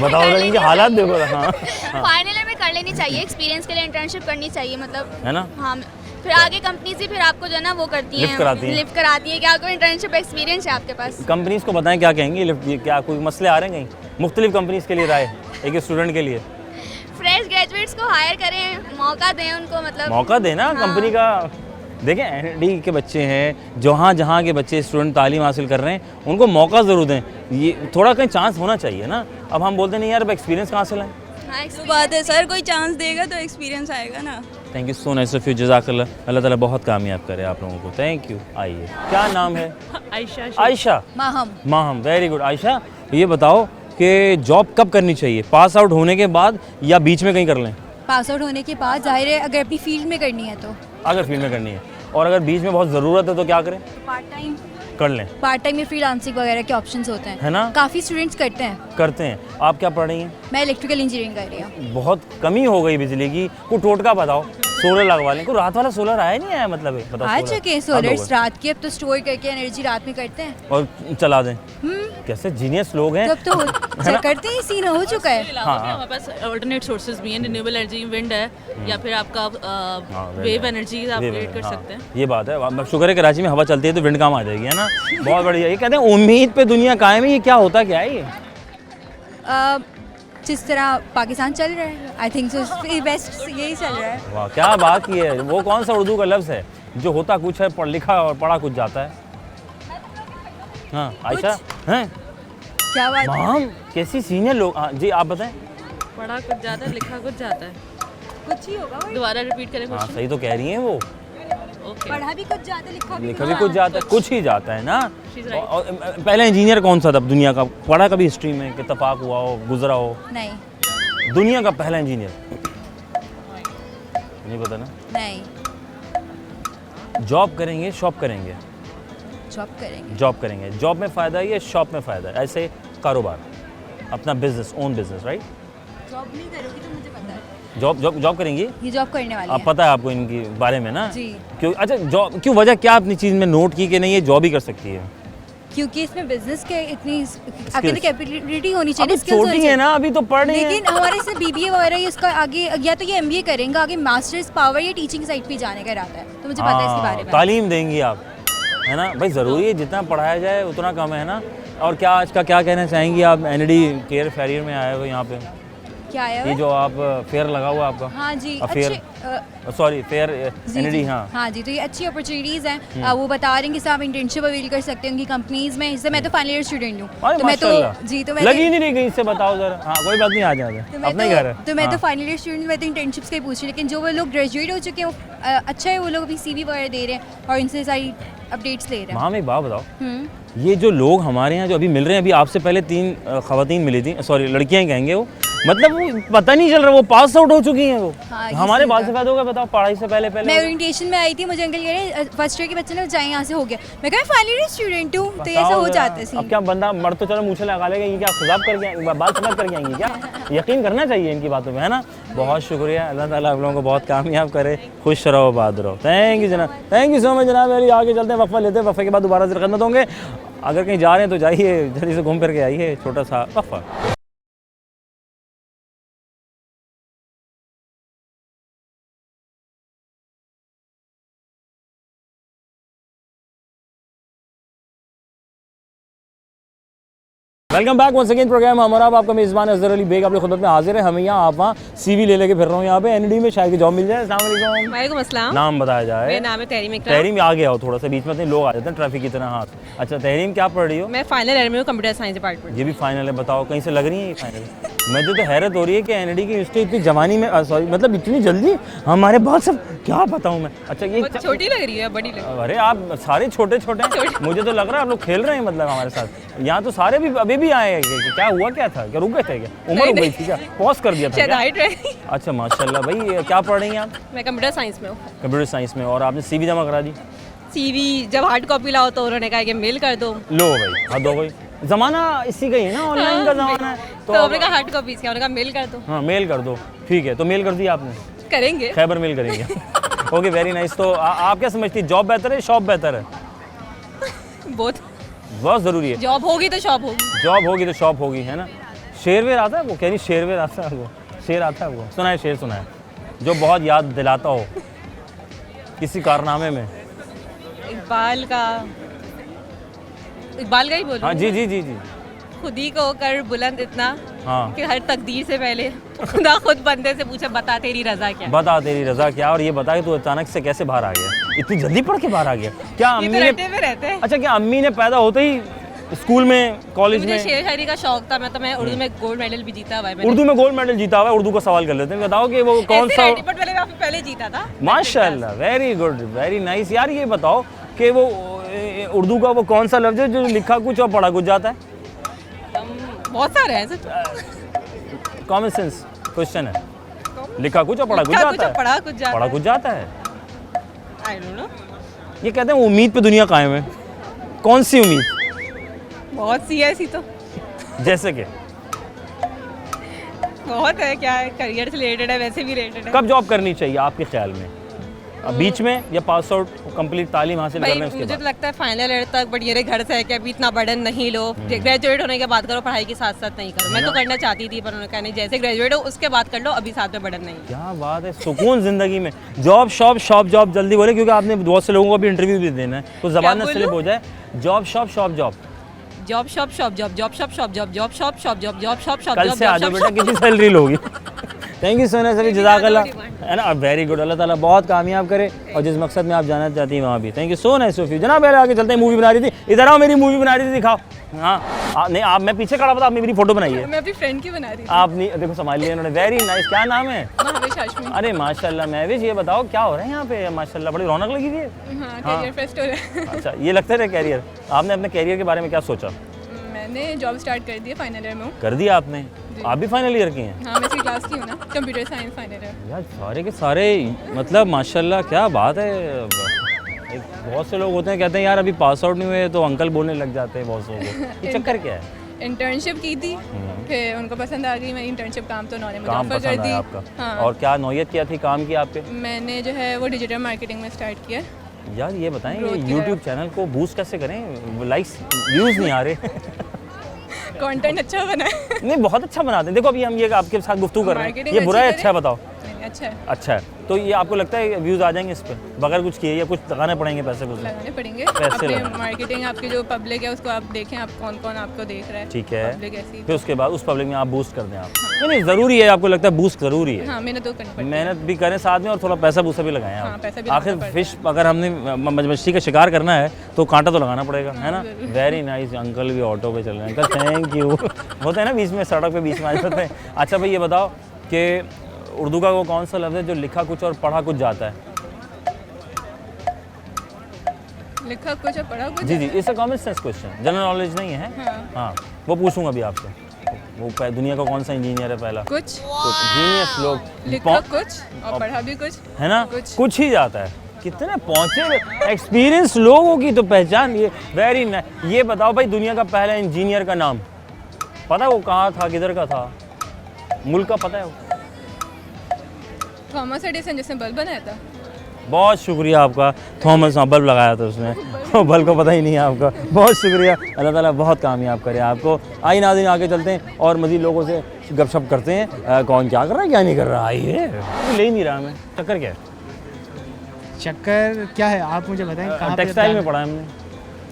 बताओ जरा इनके हालात देखो। हाँ फाइनल ईयर में कर लेनी चाहिए, एक्सपीरियंस के लिए इंटर्नशिप करनी चाहिए, मतलब है ना? हाँ। फिर आगे कंपनीज ही फिर आपको जो है ना वो करती हैं, लिफ्ट कराती हैं। लिफ्ट कराती है कि आपको इंटर्नशिप एक्सपीरियंस है आपके पास। कंपनीज को बताएं क्या कहेंगे, ये क्या कोई मसले आ रहे हैं कहीं? मुख्तलिफ कंपनीज के लिए राय एक स्टूडेंट के लिए? फ्रेश ग्रेजुएट्स को हायर करें, मौका दें उनको, मतलब मौका देना हाँ। कंपनी का। देखें एनडी के बच्चे हैं, जहाँ के बच्चे स्टूडेंट तालीम हासिल कर रहे हैं उनको मौका ज़रूर दें, ये थोड़ा कहीं चांस होना चाहिए ना। अब हम बोलते नहीं यार अब एक्सपीरियंस कहाँ से लाएं? हाँ, तो बात है सर, कोई चांस देगा तो एक्सपीरियंस आएगा ना। Thank you so nice of you, जज़ाकल्लाह। अल्लाह ताला बहुत कामयाब करे आप लोगों को। Thank you. आइए, क्या नाम है? आयशा। आयशा। माहम। Maham, very good. आयशा ये बताओ कि जॉब कब करनी चाहिए, पास आउट होने के बाद या बीच में कहीं कर लें? पास आउट होने के बाद जाहिर है अगर अपनी फील्ड में करनी है तो अगर फील्ड में करनी है, और अगर बीच में बहुत ज़रूरत है तो क्या करें? कर लें। पार्ट टाइम में फ्रीलांसिंग वगैरह के ऑप्शंस होते हैं, है ना? काफ़ी स्टूडेंट्स करते हैं। करते हैं। आप क्या पढ़ रही हैं? मैं इलेक्ट्रिकल इंजीनियरिंग कर रही हूँ। बहुत कमी हो गई बिजली की, कोई टोटका बताओ। सोलर लगवा लें, कोई रात वाला सोलर आया नहीं आया, मतलब है बताओ। आ सोलर। चुके हैं हद हो सोलर्स गए। रात के, अब तो स्टोर करके एनर्जी रात में करते हैं। और चला दें। कैसे जीनियस लोग हैं। जब तो करते ही सीन हो चुका है। हाँ, हमारे पास अल्टरनेट सोर्सेज भी हैं, रिन्यूएबल एनर्जी, विंड है, या फिर आपका वेव एनर्जी आप क्रिएट कर सकते हैं। ये बात है। अब शुक्र है कराची में हवा चलती है तो विंड काम आ जाएगी, है ना? बहुत बढ़िया। ये कहते हैं उम्मीद पे दुनिया कायम है, ये क्या होता क्या है ये? जिस तरह पाकिस्तान चल रहा है, आई थिंक सो बेस्ट यही चल रहा है। वाह क्या बात की है। वो कौन सा उर्दू का लफ्ज़ है जो होता कुछ है पढ़ लिखा और पढ़ा कुछ जाता है? हाँ आयशा हैं? क्या बात है? माम कैसी सीनियर लोग। हाँ जी आप बताएं। पढ़ा कुछ जाता है, लिखा कुछ जाता है। कुछ ही होगा भाई। दोबारा रिपीट करें हाँ क्वेश्चन। सही तो कह रही हैं वो। ओके। पढ़ा भी कुछ जाता है, लिखा भी कुछ जाता है, कुछ ही जाता है ना। और पहला इंजीनियर कौन सा था दुनिया का? पढ़ा कभी हिस्ट्री में कि इत्तेफाक हुआ हो, गुजरा हो? नहीं। दुनिया का पहला इंजीनियर नहीं पता ना? नहीं। जॉब करेंगे शॉप करेंगे? जॉब करेंगे। जॉब करेंगे। जॉब में फ़ायदा है या शॉप में फ़ायदा है? ऐसे कारोबार, अपना business, own business, right? Job नहीं करोगी तो मुझे पता है। जॉब करेंगी? ये जॉब करने वाली आप है। पता है आपको इनके बारे में ना? जी। क्यों? अच्छा जॉब क्यों, वजह क्या अपनी चीज़ में नोट की कि नहीं ये जॉब ही कर सकती है? क्योंकि इसमें बिजनेस के इतनी आपके कैपेबिलिटी होनी चाहिए, अभी skills होनी छोटी है चाहिए। ना, अभी तो पढ़ रही है। लेकिन हमारे से बीबीए वगैरह ये उसका आगे या तो ये एमबीए करेंगे, आगे मास्टर्स पावर या टीचिंग साइड पे जाने का इरादा है, तो मुझे पता है इसके बारे में। तालीम देंगी आप, है ना भाई? ज़रूरी है, जितना पढ़ाया जाए उतना कम है ना। और क्या आज का क्या कहना चाहेंगी आप? एनडी केयर फेरियर में आए हो यहाँ पे, क्या आया ये हुआ? जो आप फेयर लगा हुआ आपका? हाँ जी, अफेयर सॉरी फेयर एनडी। हाँ हाँ जी, तो ये अच्छी अपॉर्चुनिटीज़ हैं। वो बता रहे हैं कि आप इंटर्नशिप अवेल कर सकते हैं उनकी कंपनीज में। इससे मैं तो फाइनल ईयर स्टूडेंट हूँ, अरे तो मैं तो माशाल्लाह। जी तो मैं लगी नहीं रही कहीं से, बताओ जरा। हाँ कोई बात नहीं, आ जाए अपना ही घर है। तो मैं तो हाँ। फाइनल ईयर स्टूडेंट, मैं तो इंटर्नशिप्स का ही पूछ रही हूँ। लेकिन जो वो लोग ग्रेजुएट हो चुके हैं वो अच्छा है, वो लोग अभी CV वगैरह दे रहे हैं और इनसे सारी अपडेट्स ले रहे हैं। माम एक बात बताओ, ये जो लोग हमारे यहाँ जो अभी मिल रहे हैं, अभी आपसे पहले 3 ख़वातीन मिली थी, सॉरी लड़कियाँ ही कहेंगे वो, मतलब वो पता नहीं चल रहा, वो पास आउट हो चुकी हैं वो। हाँ, ये हमारे सही बाल था। सफेद हो गए, बताओ, पढ़ाई से पहले मैं ओरिएंटेशन में आई थी, मुझे अंकल कह रहे फर्स्ट ईयर के बच्चे ने जाए यहाँ से हो गया, मैं कहा फाइनल ईयर स्टूडेंट हूँ, तो ये ऐसा हो जाता है अब सीन। क्या बंदा मर्द तो चलो मुझे लगा लेगा, ये क्या खुदाब करके बाल सफेद करके आएंगी क्या? यकीन करना चाहिए इनकी बातों में, है ना। बहुत शुक्रिया, अल्लाह ताला आप लोगों को बहुत कामयाब करे, खुश रहो, आबाद रहो। थैंक यू जनाब, थैंक यू सो मच जनाब। मेरी आगे चलते हैं, वक्फा लेते हैं, वक्फे के बाद दोबारा से खिदमत होंगे। अगर कहीं जा रहे हैं तो जाइए, जल्दी से घूम फिर के आइए, छोटा सा वक्फा। Welcome back one second programme हमारा। आपका मेज़बान अजहर अली बेग आपकी खुदमत में हाजिर है। हमें यहाँ आप वहाँ CV ले लेके फिर रहा हूँ यहाँ पे, NED में शायद की जॉब मिल जाए। अस्सलाम वालेकुम। वालेकुम अस्सलाम। नाम बताया जाए। मेरा नाम है तहरीम इकराम। तहरीम आ गया हो थोड़ा सा, बीच में इतने लोग आ जाते हैं ट्रैफिक की तरह। हाँ अच्छा, तहरीम क्या पढ़ रही हो? मैं फाइनल ईयर में हूँ, कंप्यूटर साइंस डिपार्टमेंट। ये भी फाइनल है, बताओ कहीं से लग रही है ये फाइनल? मुझे तो हैरत हो रही है कि NED की यूनिवर्सिटी इतनी जवानी में, सॉरी मतलब इतनी जल्दी हमारे बाल सब, क्या बताऊँ मैं। अच्छा ये छोटी लग रही है, बड़ी लग रही है। अरे आप सारे छोटे छोटे हैं, मुझे तो लग रहा है आप लोग खेल रहे हैं मतलब हमारे साथ। यहाँ तो सारे भी अभी भी आए हैं, क्या हुआ, क्या था, क्या रुक गए थे, क्या उम्र हो गई थी, क्या पॉज कर दिया था क्या? अच्छा माशाल्लाह भाई, क्या पढ़ रही हैं आप? मैं कंप्यूटर साइंस में हूँ। कंप्यूटर साइंस में। और आपने CV जमा करा दी? CV जब हार्ड कॉपी लाओ तो उन्होंने कहा कि मेल कर दो। लो भाई, हद हो गई, ज़माना इसी का ही है ना, ऑनलाइन का ज़माना है। तो उन्होंने कहा हार्ड कॉपी, उन्होंने कहा मेल कर दो। हाँ मेल कर दो, ठीक है, तो मेल कर दी आपने? करेंगे, खैबर मेल करेंगे। Okay very nice. तो आप क्या समझती है, जॉब बेहतर है, शॉप बेहतर है? बहुत ज़रूरी है। जॉब होगी तो शॉप होगी। जॉब होगी तो शॉप होगी, है ना। शेरवेर आता है वो, कह रही शेरवेर आता है वो, शेर आता है वो, सुना है, शेर सुना है, जो बहुत याद दिलाता हो किसी कारनामे में। इकबाल का ही बोलूं। हाँ जी जी जी जी। खुद ही को कर बुलंद इतना, हाँ कि हर तकदीर से पहले खुदा खुद बंदे से पूछे बता तेरी रजा क्या। बता तेरी रजा क्या, और ये बता कि तू अचानक से कैसे बाहर आ गया, इतनी जल्दी पढ़ के बाहर आ गया? क्या अम्मी ने, रहते हैं। अच्छा क्या अम्मी ने पैदा होते ही स्कूल में, कॉलेज में? मुझे शेर शायरी का शौक था, मैं उर्दू में गोल्ड मेडल भी जीता हुआ है। उर्दू में गोल्ड मेडल जीता हुआ है? उर्दू का सवाल कर लेते हैं, बताओ कि वो कौन सा? पहले जीता था। माशाल्लाह, वेरी गुड, वेरी नाइस। यार ये बताओ कि वो उर्दू का वो कौन सा लफ्ज़ है जो लिखा कुछ और पढ़ा कुछ जाता है? बहुत सारे हैं। कॉमन सेंस क्वेश्चन है, लिखा कुछ और पढ़ा कुछ जाता है? पढ़ा कुछ जाता है। I don't know. ये कहते हैं उम्मीद पे दुनिया कायम है, कौन सी उम्मीद? बहुत सी है ऐसी तो, जैसे कि बहुत है, क्या है, करियर से रिलेटेड है, वैसे भी रिलेटेड है। कब जॉब करनी चाहिए आपके ख्याल में? बीच में या पास आउट कंप्लीट तालीम हासिल कर लें उसके मुझे बाद? तो लगता है फाइनल ईयर तक, बट ये घर से है कि अभी इतना बर्डन नहीं लो, ग्रेजुएट होने के बाद करो, पढ़ाई के साथ साथ नहीं करो। मैं तो करना चाहती थी पर उन्होंने कहा नहीं, जैसे ग्रेजुएट हो उसके बाद कर लो, अभी साथ में बर्डन नहीं। क्या बात है, सुकून जिंदगी में। जॉब शॉप शॉप जॉब जल्दी बोले, क्योंकि आपने बहुत से लोगों को भी इंटरव्यू भी देना है, तो जबान न स्लिप हो जाए। Job shop shop job, job shop shop job, job shop shop job, job shop shop job, job shop shop. कल से आ जाओ बेटा, कितनी सैलरी लोगी? थैंक यू सोना सभी, जज़ाकल्लाह, है ना। वेरी गुड, अल्लाह ताला बहुत कामयाब करे, और जिस मकसद में आप जाना चाहती हैं वहाँ भी। Thank you so nice of you जनाब। पहले आगे चलते हैं, मूवी बना रही थी, इधर आओ, मेरी मूवी बना रही थी, दिखाओ। हाँ नहीं आप, मैं पीछे खड़ा था, आपने मेरी फोटो बनाई है। मैं अपनी फ्रेंड की बना रही थी। आपने देखो संभाल लिया उन्होंने, वेरी नाइस। क्या नाम है? महविश हाशमी। अरे माशाल्लाह महविश, ये बताओ क्या हो रहा है यहाँ पे? माशाल्लाह बड़ी रौनक लगी थी। हाँ, कैरियर फेस्ट हो रहा है। अच्छा, ये लगता है कैरियर। आपने अपने कैरियर के बारे में क्या सोचा? मैंने जॉब स्टार्ट कर दी है, फाइनल ईयर में हूँ। कर दिया आपने? आप भी फाइनल ईयर की हैं? हाँ मैं इसी क्लास की हूँ ना, कंप्यूटर साइंस फाइनल ईयर। यार सारे के सारे मतलब माशाल्लाह क्या बात है। बहुत से लोग होते हैं कहते हैं यार अभी पास आउट नहीं हुए तो अंकल बोलने लग जाते हैं बहुत से। ये चक्कर क्या है? इंटर्नशिप की थी, फिर उनको पसंद आ गई मेरी इंटर्नशिप काम, तो उन्होंने मुझे ऑफर कर दी। आपका? हाँ। और क्या नौयत क्या थी काम की आपके? मैंने जो है वो डिजिटल मार्केटिंग में स्टार्ट किया। यार ये बताएं यूट्यूब चैनल को बूस्ट कैसे करें? लाइक्स व्यूज़ नहीं आ रहे। कंटेंट अच्छा बना है। नहीं बहुत अच्छा बनाते हैं। देखो अभी हम ये आपके साथ गुफ्तगू कर रहे हैं, ये बुरा है अच्छा है बताओ? अच्छा है। अच्छा है, तो ये आपको लगता है व्यूज़ आ जाएंगे इस पर बगैर कुछ किए, या कुछ लगाने पड़ेंगे पैसे? लगाने पड़ेंगे, पैसे अपने मार्केटिंग, आपकी जो पब्लिक है उसको आप देखें, आप कौन कौन आपको देख रहा है। ठीक है, पब्लिक ऐसी, फिर उसके बाद उस पब्लिक में आप बूस्ट कर दें आप। नहीं ज़रूरी है, आपको लगता है बूस्ट ज़रूरी है? हाँ मेहनत तो करनी पड़ती है। मेहनत भी करें साथ में और थोड़ा पैसा वूसा भी लगाएं हाँ, आप। पैसा भी आखिर फिश अगर हमने मछली का शिकार करना है तो कांटा तो लगाना पड़ेगा, है ना। Very nice. अंकल भी ऑटो पे चल रहे हैं, अंकल थैंक यू। होते हैं ना बीच में, सड़क पे बीच में आ जाते हैं। अच्छा भाई ये बताओ कि उर्दू का वो कौन सा लफ्ज़ है जो लिखा कुछ और पढ़ा कुछ जाता है? लिखा कुछ और पढ़ा कुछ? जी जी, it's a common sense question, general knowledge नहीं है। हाँ वो पूछूंगा अभी आपसे। वो दुनिया का कौन सा इंजीनियर है पहला? कुछ जीनियस लोग लिखा कुछ और पढ़ा भी कुछ है ना, कुछ ही जाता है। कितने पहुंचे एक्सपीरियंस लोगों की तो पहचान। ये वेरी नाइस। ये बताओ भाई, दुनिया का पहला इंजीनियर का नाम पता है? वो कहाँ था, किधर का था, मुल्क का पता है वो? थॉमस एडिसन जिसने बल्ब बनाया था। बहुत शुक्रिया आपका। थॉमस हाँ, बल्ब लगाया था उसने, वो बल्ब को पता ही नहीं है आपका। बहुत शुक्रिया, अल्लाह ताला बहुत कामयाब करे आपको। आइए नाज़रीन, आगे चलते हैं और मज़ीद लोगों से गपशप करते हैं। कौन क्या कर रहा है, क्या नहीं कर रहा। आइए, ले ही नहीं रहा मैं। चक्कर क्या है? चक्कर क्या है आप मुझे बताएं। कहाँ टेक्सटाइल में पढ़ा है हमने।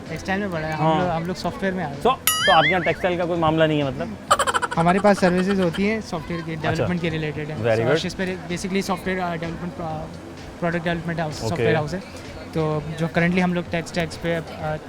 टेक्सटाइल में पढ़ा है हम लोग सॉफ्टवेयर में आए। तो आपके यहाँ टेक्सटाइल का कोई मामला नहीं है मतलब? हमारे पास सर्विसेज होती हैं सॉफ्टवेयर के डेवलपमेंट के रिलेटेड है। Very good. इस पर basically software development product development house software house है। तो जो करंटली हम लोग टैक्स पे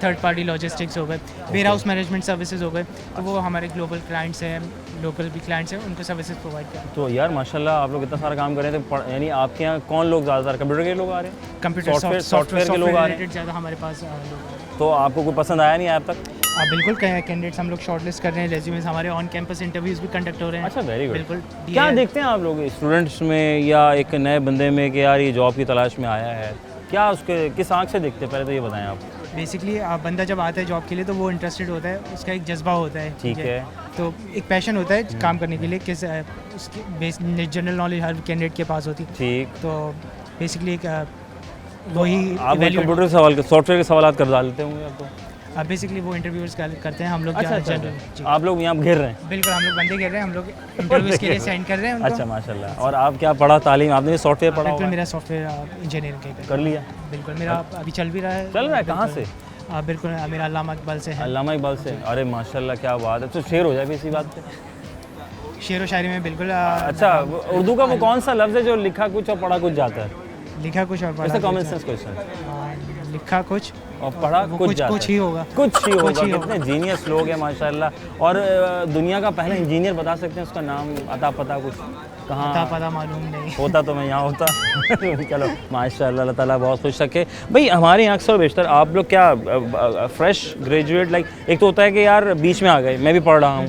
थर्ड पार्टी लॉजिस्टिक्स हो गए, वेयर हाउस मैनेजमेंट सर्विसेज हो गए, तो वो हमारे ग्लोबल क्लाइंट्स हैं, लोकल भी क्लाइंट्स हैं, उनको सर्विसेज प्रोवाइड करते हैं। तो यार माशाल्लाह आप लोग इतना सारा काम कर रहे हैं। तो यानी आपके यहाँ कौन लोग ज़्यादातर कंप्यूटर के लोग आ रहे हैं? कंप्यूटर सॉफ्टवेयर के लोग आ रहे हैं ज़्यादा हमारे पास लोग आ रहे हैं। तो आपको कोई पसंद आया नहीं अब तक? बिल्कुल कैंडिडेट्स हम लोग शॉर्टलिस्ट कर रहे हैं, रेज्यूमेस हमारे ऑन कैंपस इंटरव्यूज भी कंडक्ट हो रहे हैं। अच्छा, वेरी गुड। बिल्कुल। क्या देखते हैं आप लोग स्टूडेंट्स में या एक नए बंदे में कि यार ये जॉब की तलाश में आया है, क्या उसके किस आँख से देखते हैं, पहले तो ये बताएं आप। बेसिकली बंदा जब आता है जॉब के लिए तो वो इंटरेस्टेड होता है, उसका एक जज्बा होता है। ठीक है। तो एक पैशन होता है काम करने के लिए, किस उसकी जनरल नॉलेज हर कैंडिडेट के पास होती है। ठीक। तो बेसिकली वही आप कंप्यूटर के सवाल, सॉफ्टवेयर के सवाल कर डालते होंगे आप तो? अब बेसिकली वो इंटरव्यूज करते हैं हम लोग। अच्छा, आप लोग यहाँ घेर रहे हैं? बिल्कुल, हम लोग बंदे घेर रहे हैं, हम लोग इंटरव्यूज के लिए सेंड कर रहे हैं उनको। अच्छा माशाल्लाह। और आप क्या पढ़ा तालीम आपने? सॉफ्टवेयर पढ़ा? बिल्कुल, मेरा सॉफ्टवेयर इंजीनियरिंग कर लिया। बिल्कुल, मेरा अभी चल भी रहा है। चल रहा है? कहाँ से? बिल्कुल, मेरा अल्लामा इकबाल से है। अल्लामा इकबाल से? अरे माशाल्लाह, क्या बात है। तो शेर हो जाए भी इसी बात पे। शेर व शायरी में बिल्कुल। अच्छा, उर्दू का वो कौन सा लफ्ज़ है जो लिखा कुछ और पढ़ा कुछ जाता है? लिखा कुछ और पढ़ा कॉमन सेंस क्वेश्चन। लिखा कुछ और पढ़ा कुछ जाता है। कुछ ही होगा। कुछ ही होगा। कितने जीनियस लोग हैं माशाल्लाह। और दुनिया का पहला इंजीनियर बता सकते हैं उसका नाम, अता पता कुछ? कहाँ अता पता मालूम नहीं। होता तो मैं यहाँ होता। चलो माशाल्लाह, अल्लाह ताला बहुत खुश रखे। भाई हमारे यहाँ अक्सर बेशतर आप लोग क्या फ्रेश ग्रेजुएट, लाइक एक तो होता है कि यार बीच में आ गए, मैं भी पढ़ रहा हूँ,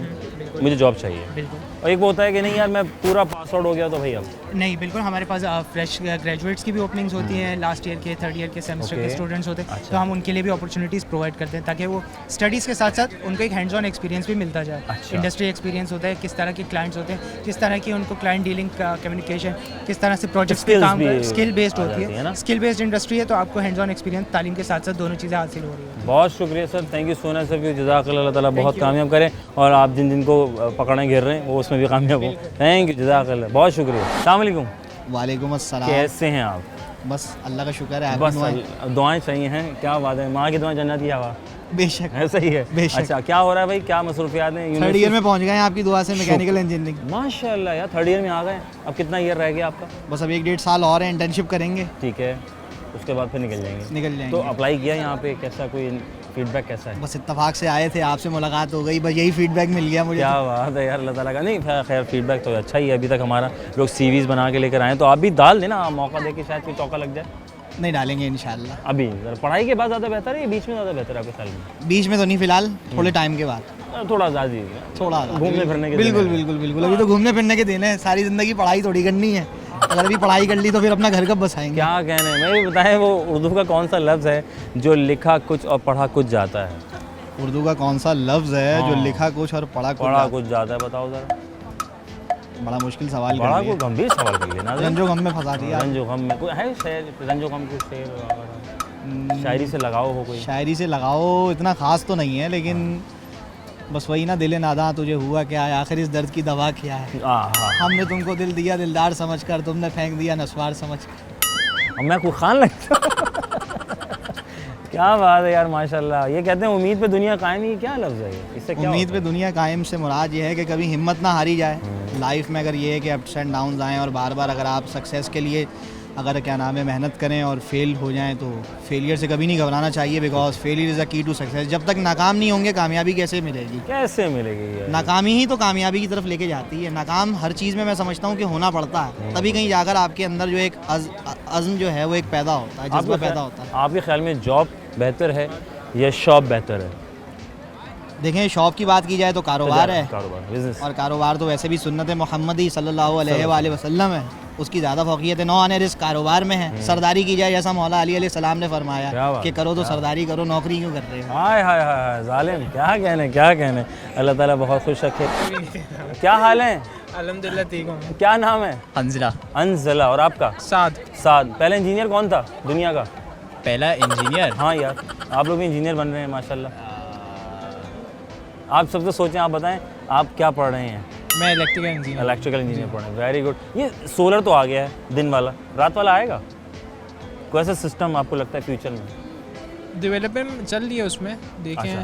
मुझे जॉब चाहिए। बिल्कुल। और एक वो होता है कि नहीं यार मैं पूरा पास आउट हो गया तो भाई अब नहीं। बिल्कुल, हमारे पास फ्रेश ग्रेजुएट्स की भी ओपनिंग्स होती हैं, लास्ट ईयर के, थर्ड ईयर के सेमेस्टर के स्टूडेंट्स होते हैं। अच्छा। तो हम उनके लिए भी अपॉर्चुनिटीज़ प्रोवाइड करते हैं ताकि वो स्टडीज़ के साथ साथ उनको एक हैंड्स ऑन एक्सपीरियंस भी मिलता जाए। अच्छा। इंडस्ट्री एक्सपीरियंस होता है, किस तरह के क्लाइंट्स होते हैं, किस तरह की उनको क्लाइंट डीलिंग का कम्युनिकेशन, किस तरह से प्रोजेक्ट्स पे काम, स्किल बेस्ड होती है। स्किल बेस्ड इंडस्ट्री है तो आपको हैंड्स ऑन एक्सपीरियंस तालीम के साथ साथ दोनों चीज़ें हासिल हो रही है। बहुत शुक्रिया sir, thank you so much sir, जज़ाकल्लाह, अल्लाह ताला बहुत कामयाब करें और आप जिन जिन को पकड़ने घेर रहे हैं वो उसमें भी कामयाब हो। थैंक यू, जज़ाकल्लाह, बहुत शुक्रिया। अस्सलाम वालेकुम। वालेकुम अस्सलाम। कैसे हैं आप? बस अल्लाह का शुक्र है। बस दुआएं चाहिए हैं। क्या बात है, माँ की दुआएं जन्नत की हवा। बेशक है, सही है। बेशक। अच्छा, क्या हो रहा है भाई, क्या मसरूफियात हैं? थर्ड ईयर में पहुंच गए हैं आपकी दुआ से, मैकेनिकल इंजीनियरिंग। माशाल्लाह यार, थर्ड ईयर में आ गए। अब कितना ईयर रह गया आपका? बस अब 1-1.5 साल और है, इंटर्नशिप करेंगे। ठीक है, उसके बाद फिर निकल जाएंगे। तो अप्लाई किया यहाँ पे, कैसा कोई फीडबैक कैसा है? बस इत्तेफाक से आए थे, आपसे मुलाकात हो गई, बस यही फीडबैक मिल गया मुझे। क्या बात है यार, अल्लाह ताला का। नहीं खैर फीडबैक तो अच्छा ही है। अभी तक हमारा लोग सीवीज़ बना के लेकर आए, तो आप भी डाल देना, मौका दे के शायद कोई चौका लग जाए। नहीं डालेंगे इंशाल्लाह। अभी पढ़ाई के बाद ज़्यादा बेहतर है या बीच में ज़्यादा बेहतर है आपके ख्याल में? बीच में तो नहीं, फिलहाल थोड़े टाइम के बाद थोड़ा ज़्यादा, थोड़ा घूमने फिरने के। बिल्कुल बिल्कुल बिल्कुल, अभी तो घूमने फिरने के दिन है, सारी ज़िंदगी पढ़ाई थोड़ी करनी है। अगर अभी पढ़ाई कर ली तो फिर अपना घर कब बसाएंगे? क्या कहने हैं, मैं बताएं वो उर्दू का कौन सा लफ्ज़ है जो लिखा कुछ और पढ़ा कुछ जाता है? उर्दू का कौन सा लफ्ज़ है जो लिखा कुछ और पढ़ा कुछ जाता है? बताओ ज़रा। बड़ा मुश्किल सवाल, बड़ा कोई गंभीर सवाल कर लेना। रंजो गम में फंसा दिया। रंजो गम में कोई है शेर? रंजो गम के शेर शायरी से लगाओ हो कोई? शायरी से लगाओ इतना ख़ास तो नहीं है, लेकिन बस वही ना, दिल नादा तुझे हुआ क्या है, आखिर इस दर्द की दवा क्या है। हमने तुमको दिल दिया दिलदार समझकर, तुमने फेंक दिया नस्वार समझकर। मैं कोई खान लगता। क्या बात है यार, माशाल्लाह। ये कहते हैं उम्मीद पे दुनिया कायम ही, क्या लफ्ज़ है ये? इससे क्या उम्मीद पे दुनिया कायम से मुराद ये है कि कभी हिम्मत ना हारी जाए लाइफ में। अगर ये है कि अप्स एंड डाउन्स आएँ और बार बार अगर आप सक्सेस के लिए अगर क्या नाम है मेहनत करें और फेल हो जाएं तो फेलियर से कभी नहीं घबराना चाहिए, बिकॉज फेलियर इज़ अ की टू सक्सेस। जब तक नाकाम नहीं होंगे कामयाबी कैसे मिलेगी? कैसे मिलेगी? नाकामी ही तो कामयाबी की तरफ लेके जाती है। नाकाम हर चीज़ में मैं समझता हूँ कि होना पड़ता है, तभी कहीं जाकर आपके अंदर जो एक अज़्म जो है वो एक पैदा होता है, जज्बा पैदा होता है। आपके ख्याल में जॉब बेहतर है या शॉप बेहतर है? देखें शॉप की बात की जाए तो कारोबार है, कारोबार बिजनेस, और कारोबार तो वैसे भी सुन्नत मोहम्मदी सल्लल्लाहु अलैहि वसल्लम है, उसकी ज़्यादा फ़ौक़ियत है। नौ आने रिस्क कारोबार में है। सरदारी की जाए जैसा मौला अली अलैहिस्सलाम ने फरमाया कि करो तो सरदारी करो, नौकरी क्यों कर रहे हो। हाय हाय हाय जालिम, क्या कहने क्या कहने। अल्लाह ताला बहुत खुश रखे। क्या हाल है? अल्हम्दुलिल्लाह ठीक हूँ। क्या नाम है? हंजला। अंजला। और आपका? साद। साद। पहले इंजीनियर कौन था दुनिया का? पहला इंजीनियर? हाँ यार, आप लोग भी इंजीनियर बन रहे हैं माशाल्लाह। आप सब तो सोचें, आप बताएं आप क्या पढ़ रहे हैं? मैं इलेक्ट्रिकल इंजीनियर। इलेक्ट्रिकल इंजीनियर पढ़ रहे हैं, वेरी गुड। ये सोलर तो आ गया है, दिन वाला, रात वाला आएगा? कोई ऐसा सिस्टम आपको लगता है फ्यूचर में? डेवलपमेंट चल रही है उसमें, देखें।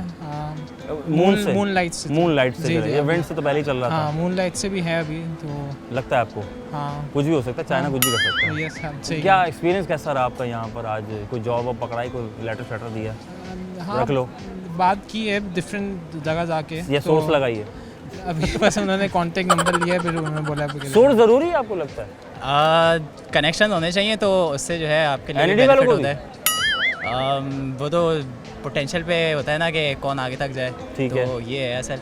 मून लाइट से ये विंड से तो पहले ही चल रहा था। हाँ, मून लाइट से भी है अभी तो। लगता है आपको? हाँ, कुछ भी हो सकता है, चाइना कुछ भी कर सकता है। यस हाँ। क्या एक्सपीरियंस कैसा रहा आपका यहाँ पर? आज कोई जॉब और पकड़ाई, कोई लेटर शेटर दिया? हाँ, रख लो, बात की है डिफरेंट जगह जाके। ये सोर्स लगाइए अभी बस उन्होंने कांटेक्ट नंबर लिया है, फिर उन्होंने बोला सोर्स ज़रूरी है आपको लगता है? कनेक्शन होने चाहिए तो उससे जो है आपके लिए NID वालों बेनिफिट को होता है। वो तो पोटेंशियल पे होता है ना कि कौन आगे तक जाए। ठीक तो है। ये है असल।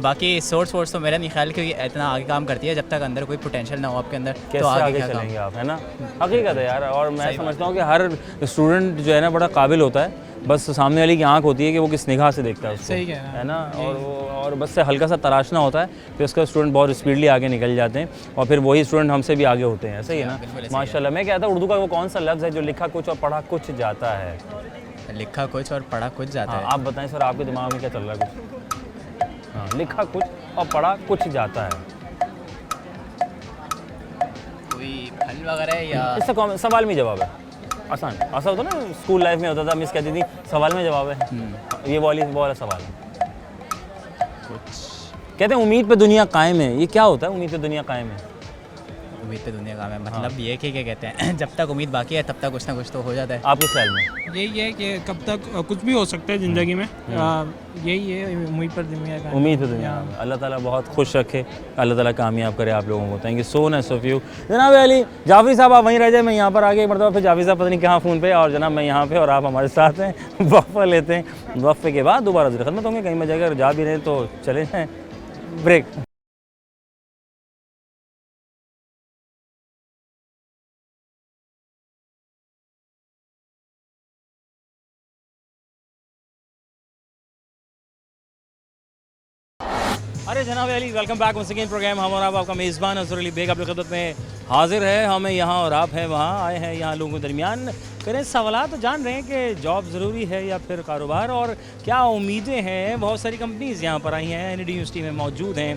बाकी सोर्स वोर्स तो मेरा नहीं ख्याल कि इतना आगे काम करती है जब तक अंदर कोई पोटेंशियल ना हो आपके अंदर। कैसे तो आगे क्या चलेंगे काम? आप, है ना? हकीकत है यार। और मैं समझता हूँ कि हर स्टूडेंट जो है ना बड़ा काबिल होता है, बस सामने वाली की आंख होती है कि वो किस निगाह से देखता है उसको। सही कहना है ना? और बस से हल्का सा तराशना होता है, फिर उसका स्टूडेंट बहुत स्पीडली आगे निकल जाते हैं, और फिर वही स्टूडेंट हमसे भी आगे होते हैं। सही है ना? माशाल्लाह। मैं कहता हूँ उर्दू का वो कौन सा लफ्ज़ है जो लिखा कुछ और पढ़ा कुछ जाता है? लिखा कुछ और पढ़ा कुछ जाता है। आप बताएं सर, आपके दिमाग में क्या चल रहा है? कुछ हाँ, लिखा कुछ और पढ़ा कुछ जाता है। कोई फल वगैरह या इसका सवाल में जवाब है। आसान ऐसा होता ना, स्कूल लाइफ में होता था, मिस कहती थी सवाल में जवाब है। ये वाला सवाल है। कुछ कहते हैं उम्मीद पे दुनिया कायम है। ये क्या होता है उम्मीद पे दुनिया कायम है? उम्मीद पे दुनिया काम है मतलब ये कि क्या कहते हैं जब तक उम्मीद बाकी है तब तक कुछ ना कुछ तो हो जाता है। आपके ख्याल में? यही है कि कब तक कुछ भी हो सकता है ज़िंदगी में। यही है उम्मीद पर दुनिया का। उम्मीद पे दुनिया। अल्लाह ताला बहुत खुश रखे, अल्लाह ताला कामयाब करे आप लोगों को। Thank you so nice of you. जनाब अली जाफरी साहब, आप वहीं रह जाए, मैं यहाँ पर आगे एक मरतबा फिर जाफरी साहब पता नहीं कहाँ फ़ोन पे, और जनाब मैं यहाँ पे और आप हमारे साथ हैं। वक्फा लेते हैं, वक्फे के बाद दोबारा से खिदमत होंगे। कहीं में जाकर जा भी रहे तो चले जाएँ, ब्रेक। अरे जनाब Ali, welcome back once again programme. हम और आप आपका मेज़बान अज़हर अली बेग आपकी खिदमत में हाजिर है। हमें यहाँ और आप हैं वहाँ, आए हैं यहाँ लोगों के दरमियान करें सवालात। तो जान रहे हैं कि जॉब ज़रूरी है या फिर कारोबार, और क्या उम्मीदें हैं। बहुत सारी कंपनीज़ यहाँ पर आई हैं, NID यूनिवर्सिटी में मौजूद हैं,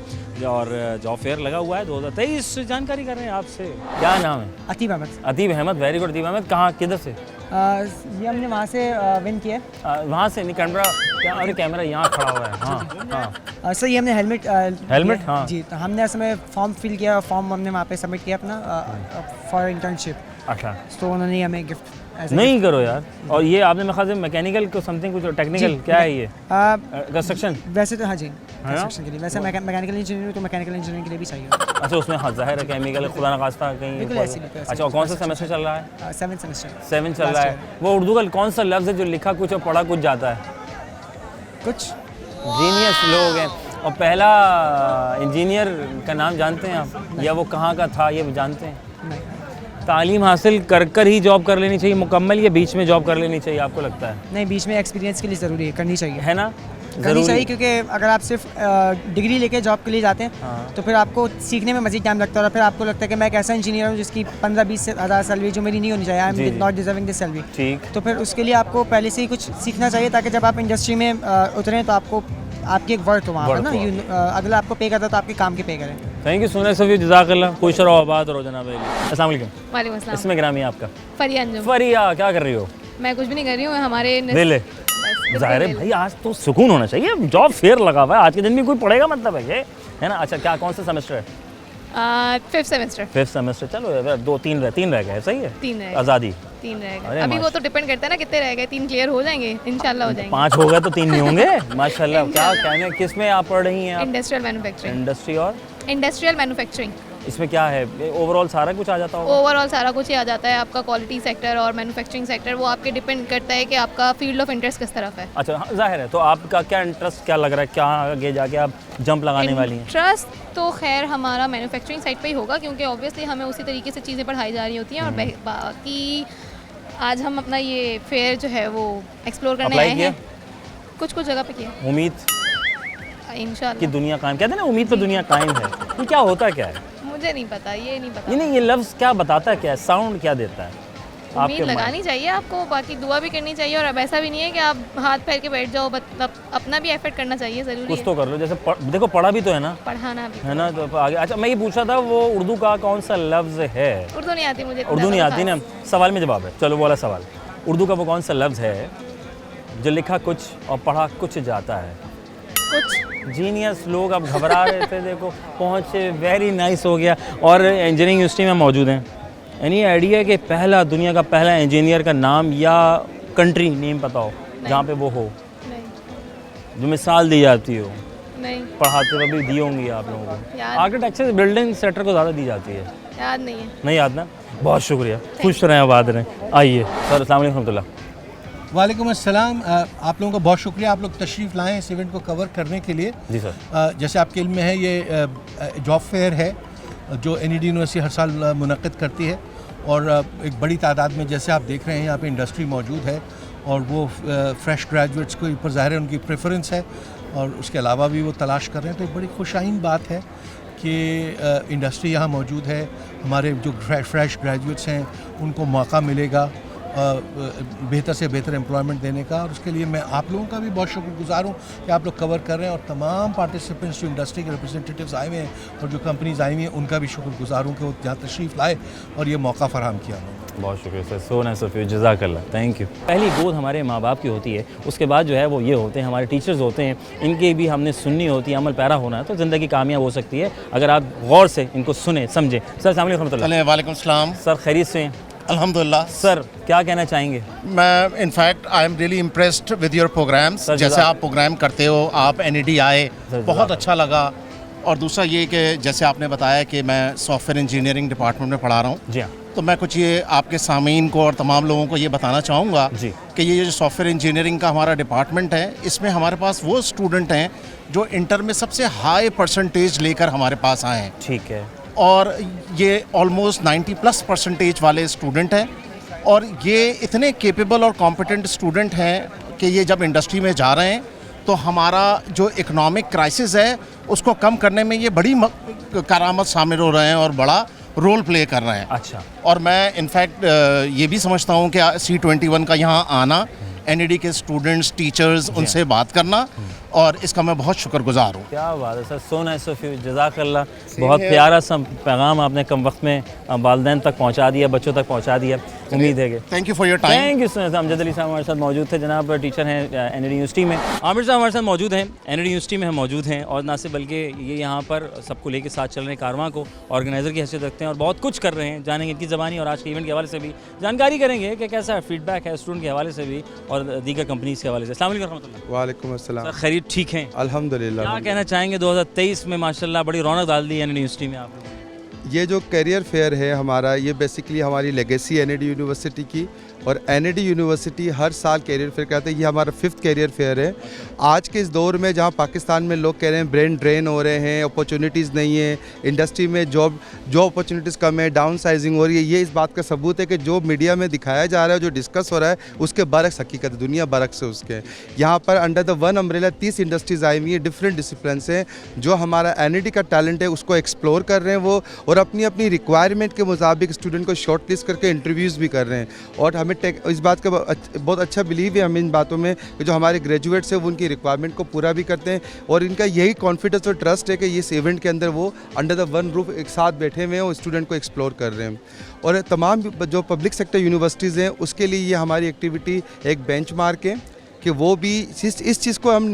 और जॉब फेयर लगा हुआ है 2023। जानकारी कर रहे हैं आपसे। क्या नाम है? अतीब अहमद। Atib Ahmad, very good. अतीब अहमद कहाँ, किधर से? ये हमने वहाँ से विन किया है। वहाँ से नहीं, कैमरा क्या? अरे कैमरा यहाँ खड़ा हुआ है। हाँ हाँ सर, ये हमने हेलमेट हाँ जी, तो हमने असल में फॉर्म फिल किया, फॉर्म हमने वहाँ पे सबमिट किया अपना फॉर इंटर्नशिप। अच्छा, तो उन्होंने हमें गिफ्ट नहीं करो यार। और ये आपने मेरे ख्याल से मैकेनिकल को समथिंग कुछ टेक्निकल क्या है ये? कंस्ट्रक्शन? वैसे तो हाँ जी, कंस्ट्रक्शन के लिए। वैसे मैकेनिकल इंजीनियर तो मैकेनिकल इंजीनियरिंग के लिए भी चाहिए। अच्छा, उसमें हाँ जाहिर है केमिकल खुदा न खास्ता कहीं। अच्छा, और कौन सा सेमेस्टर चल रहा है? 7th semester. 7 चल रहा है। वो उर्दू का कौन सा लफ्ज़ है जो लिखा कुछ और पढ़ा कुछ जाता है? कुछ जीनियस लोग हैं। और पहला इंजीनियर का नाम जानते हैं आप, या वो कहाँ का था ये जानते हैं? तालीम हासिल कर ही जॉब कर लेनी चाहिए मुकम्मल, या बीच में जॉब कर लेनी चाहिए आपको लगता है? नहीं, बीच में एक्सपीरियंस के लिए ज़रूरी है, करनी चाहिए, है ना? करनी चाहिए, क्योंकि अगर आप सिर्फ डिग्री लेके जॉब के लिए जाते हैं तो फिर आपको सीखने में मज़ीद टाइम लगता है, और फिर आपको लगता है कि मैं एक ऐसा इंजीनियर हूँ जिसकी 15-20 हज़ार सैलरी जो मेरी नहीं होनी चाहिए, I am not deserving this salary. ठीक। तो फिर उसके लिए आपको पहले से ही कुछ सीखना चाहिए, ताकि जब आप इंडस्ट्री में उतरें तो आपको आपकी एक वर्थ हो वहाँ पर ना, अगला आपको पे करता तो आपके काम के पे करें। थैंक यू सो मच सभी, जज़ाकल्लाह। खुश रहो, आबाद रहो जनाब। अस्सलाम वालेकुम। वालेकुम अस्सलाम। इसमें ग्रामी है आपका? फरिया अंजुम। फरिया, क्या कर रही हो? मैं कुछ भी नहीं कर रही हूँ, हमारे ले ज़ाहिर है भाई, आज तो सुकून होना चाहिए। जॉब फेयर लगा हुआ है, आज के दिन भी कोई पढ़ेगा मतलब है ना? अच्छा, क्या कौन सा सेमेस्टर है? 5th semester. 5th semester. चलो 2-3 रह गए, सही है। 3 रह गए। आज़ादी 3 रह गए। अभी वो तो डिपेंड करता है ना कितने रह गए। 3 क्लियर हो जाएंगे इंशाल्लाह, हो जाएंगे। 5 हो गए तो 3 नहीं होंगे? माशाल्लाह। क्या कहने, किस में आप पढ़ रही हैं आप? Industrial manufacturing. इंडस्ट्री और इंडस्ट्रियल मैन्युफैक्चरिंग। इसमें क्या है, ओवरऑल सारा कुछ आ जाता होगा? ओवरऑल सारा कुछ ही आ जाता है। आपका क्वालिटी सेक्टर और मैन्युफैक्चरिंग सेक्टर वो आपके डिपेंड करता है कि आपका फील्ड ऑफ इंटरेस्ट किस तरफ है। अच्छा हाँ, जाहिर है। तो आपका क्या इंटरेस्ट क्या लग रहा है, क्या आगे जाके आप जंप लगाने वाली हैं? इंटरेस्ट तो खैर हमारा मैन्युफैक्चरिंग साइड पे ही होगा, क्योंकि ऑब्वियसली हमें उसी तरीके से चीज़ें पढ़ाई जा रही होती हैं। और बाकी आज हम अपना ये फेयर जो है वो एक्सप्लोर करने आए हैं। कुछ जगह पे किया, उम्मीद इंशाल्लाह कि दुनिया कायम, कहते हैं ना उम्मीद तो दुनिया कायम है। ये क्या होता क्या है? मुझे नहीं पता, ये नहीं पता। ये लफ्ज़ क्या बताता है, क्या साउंड क्या देता है? उम्मीद लगानी चाहिए आपको, बाकी दुआ भी करनी चाहिए। और अब ऐसा भी नहीं है कि आप हाथ फेर के बैठ जाओ, मतलब अपना भी एफर्ट करना चाहिए, ज़रूरी कुछ है। तो कर लो, जैसे देखो पढ़ा भी तो है ना, पढ़ाना भी है ना, तो आगे। अच्छा मैं ये पूछा था वो उर्दू का कौन सा लफ्ज़ है? उर्दू नहीं आती मुझे। उर्दू नहीं आती ना, सवाल में जवाब है। चलो वो वाला सवाल, उर्दू का वो कौन सा लफ्ज़ है जो लिखा कुछ और पढ़ा कुछ जाता है? कुछ जीनियस लोग अब घबरा रहे थे, देखो पहुँचे, वेरी नाइस हो गया। और इंजीनियरिंग यूनिवर्सिटी में मौजूद हैं। एनी आइडिया कि पहला दुनिया का पहला इंजीनियर का नाम या कंट्री नेम पता हो जहाँ पे वो हो? नहीं। जो मिसाल दी जाती हो? नहीं। पढ़ाते हुए भी दी होंगी आप लोगों को। आर्किटेक्चर बिल्डिंग सेक्टर को ज़्यादा दी जाती है। याद नहीं है। नहीं याद ना? बहुत शुक्रिया, खुश रहें, आबाद रहें। आइए सर, अस्सलाम वालेकुम रहमतुल्लाह। वालेकुम अस्सलाम। आप लोगों का बहुत शुक्रिया, आप लोग तशरीफ़ लाएँ इस इवेंट को कवर करने के लिए। जी सर। जैसे आपके इल्म में है, ये जॉब फेयर है जो NED यूनिवर्सिटी हर साल मुनक़्क़िद करती है। और एक बड़ी तादाद में, जैसे आप देख रहे हैं, यहाँ पे इंडस्ट्री मौजूद है और वो फ्रेश ग्रेजुएट्स को ऊपर ज़ाहिर है उनकी प्रेफरेंस है और उसके अलावा भी वो तलाश कर रहे हैं। तो एक बड़ी खुशाइन बात है कि इंडस्ट्री यहाँ मौजूद है। हमारे जो फ्रेश ग्रेजुएट्स हैं उनको मौका मिलेगा बेहतर से बेहतर एम्प्लॉयमेंट देने का। और उसके लिए मैं आप लोगों का भी बहुत शुक्रगुजार हूँ कि आप लोग कवर कर रहे हैं। और तमाम पार्टिसिपेंट्स जो इंडस्ट्री के रिप्रेजेंटेटिव्स आए हुए हैं और जो कंपनीज आई हुई हैं, उनका भी शुक्रगुजार हूँ कि वो यहाँ तशरीफ़ लाए और ये मौका फराहम किया उन्होंने। बहुत शुक्रिया sir, so nice of you, जज़ाकल्लाह, थैंक यू। पहली गोद हमारे माँ बाप की होती है, उसके बाद जो है वो ये होते हैं हमारे टीचर्स होते हैं। इनकी भी हमने सुननी होती है, अमल पैरा होना है, तो ज़िंदगी कामयाब हो सकती है अगर आप गौर से इनको सुने समझें। सर अस्सलाम वालेकुम रहमतुल्लाह। वालेकुम सलाम। सर खैरियत से हैं? अल्हम्दुलिल्लाह। सर क्या कहना चाहेंगे? मैं in fact I am really impressed with your programmes. जैसे आप प्रोग्राम करते हो, आप NED आए, बहुत अच्छा लगा। और दूसरा ये कि जैसे आपने बताया कि मैं सॉफ्टवेयर इंजीनियरिंग डिपार्टमेंट में पढ़ा रहा हूँ। जी हाँ। तो मैं कुछ ये आपके सामीन को और तमाम लोगों को ये बताना चाहूँगा कि ये जो सॉफ्टवेयर इंजीनियरिंग का हमारा डिपार्टमेंट है, इसमें हमारे पास वो स्टूडेंट हैं जो इंटर में सबसे हाई परसेंटेज लेकर हमारे पास आए हैं। ठीक है। और ये ऑलमोस्ट 90+% वाले स्टूडेंट हैं और ये इतने केपेबल और कॉम्पिटेंट स्टूडेंट हैं कि ये जब इंडस्ट्री में जा रहे हैं तो हमारा जो इकोनॉमिक क्राइसिस है उसको कम करने में ये बड़ी करामत शामिल हो रहे हैं और बड़ा रोल प्ले कर रहे हैं। अच्छा। और मैं इनफैक्ट ये भी समझता हूँ कि C21 का यहाँ आना, NED के स्टूडेंट्स, टीचर्स, उनसे बात करना, और इसका मैं बहुत शुक्रगुजार हूँ। क्या बात है sir, so nice of you, जज़ाकल्लाह। बहुत प्यारा सा पैगाम आपने कम वक्त में वालिदैन तक पहुँचा दिया, बच्चों तक पहुँचा दिया। उम्मीद है कि thank you for your time. Thank you so much. Amjad Ali साहब हमारे साथ मौजूद थे, जनाब टीचर हैं NED यूनिवर्सिटी में। आमिर साहब हमारे साथ मौजूद हैं, NED यूनिवर्सिटी में हम मौजूद हैं। और ना सिर्फ बल्कि ये यहाँ पर सबको लेके साथ चल रहे कारवां को ऑर्गेनाइज़र की हैसियत रखते हैं और बहुत कुछ कर रहे हैं। जानेंगे इनकी ज़बानी और आज के इवेंट के हवाले से भी जानकारी करेंगे कि कैसा फीडबैक है स्टूडेंट के हवाले से भी और दीगर कंपनीज़ के हवाले से। अस्सलाम वालेकुम रहमतुल्लाह। वालेकुम अस्सलाम। सर खैरियत ठीक हैं? अल्हम्दुलिल्लाह। क्या कहना चाहेंगे 2023 में माशाल्लाह बड़ी रौनक डाल दी है NED यूनिवर्सिटी में आप लोगों ने? ये जो करियर फेयर है हमारा, ये बेसिकली हमारी लेगेसी NED यूनिवर्सिटी की। और NED यूनिवर्सिटी हर साल कैरियर फेयर कराते हैं। ये हमारा 5th कैरियर फेयर है। आज के इस दौर में जहाँ पाकिस्तान में लोग कह रहे हैं ब्रेन ड्रेन हो रहे हैं, अपॉर्चुनिटीज़ नहीं है, इंडस्ट्री में जॉब अपॉर्चुनिटीज़ कम है, डाउन साइजिंग हो रही है, ये इस बात का सबूत है कि जो मीडिया में दिखाया जा रहा है, जो डिस्कस हो रहा है, उसके बरक्स हकीकत, दुनिया बरक्स से उसके। यहाँ पर under the one umbrella 30 industries आई हुई है, डिफरेंट डिसिप्लिन से। जो हमारा NED का टैलेंट है उसको एक्सप्लोर कर रहे हैं वो, और अपनी अपनी रिक्वायरमेंट के मुताबिक स्टूडेंट को शॉर्ट लिस्ट करके इंटरव्यूज़ भी कर रहे हैं। और हमें इस बात का बहुत अच्छा बिलीव है हमें इन बातों में कि जो हमारे ग्रेजुएट्स हैं वो उनकी रिक्वायरमेंट को पूरा भी करते हैं। और इनका यही कॉन्फिडेंस और ट्रस्ट है कि इस इवेंट के अंदर वो अंडर द वन रूफ एक साथ बैठे हुए हैं और स्टूडेंट को एक्सप्लोर कर रहे हैं। और तमाम जो पब्लिक सेक्टर यूनिवर्सिटीज़ हैं उसके लिए ये हमारी एक्टिविटी एक बेंचमार्क है कि वो भी इस चीज़ को हम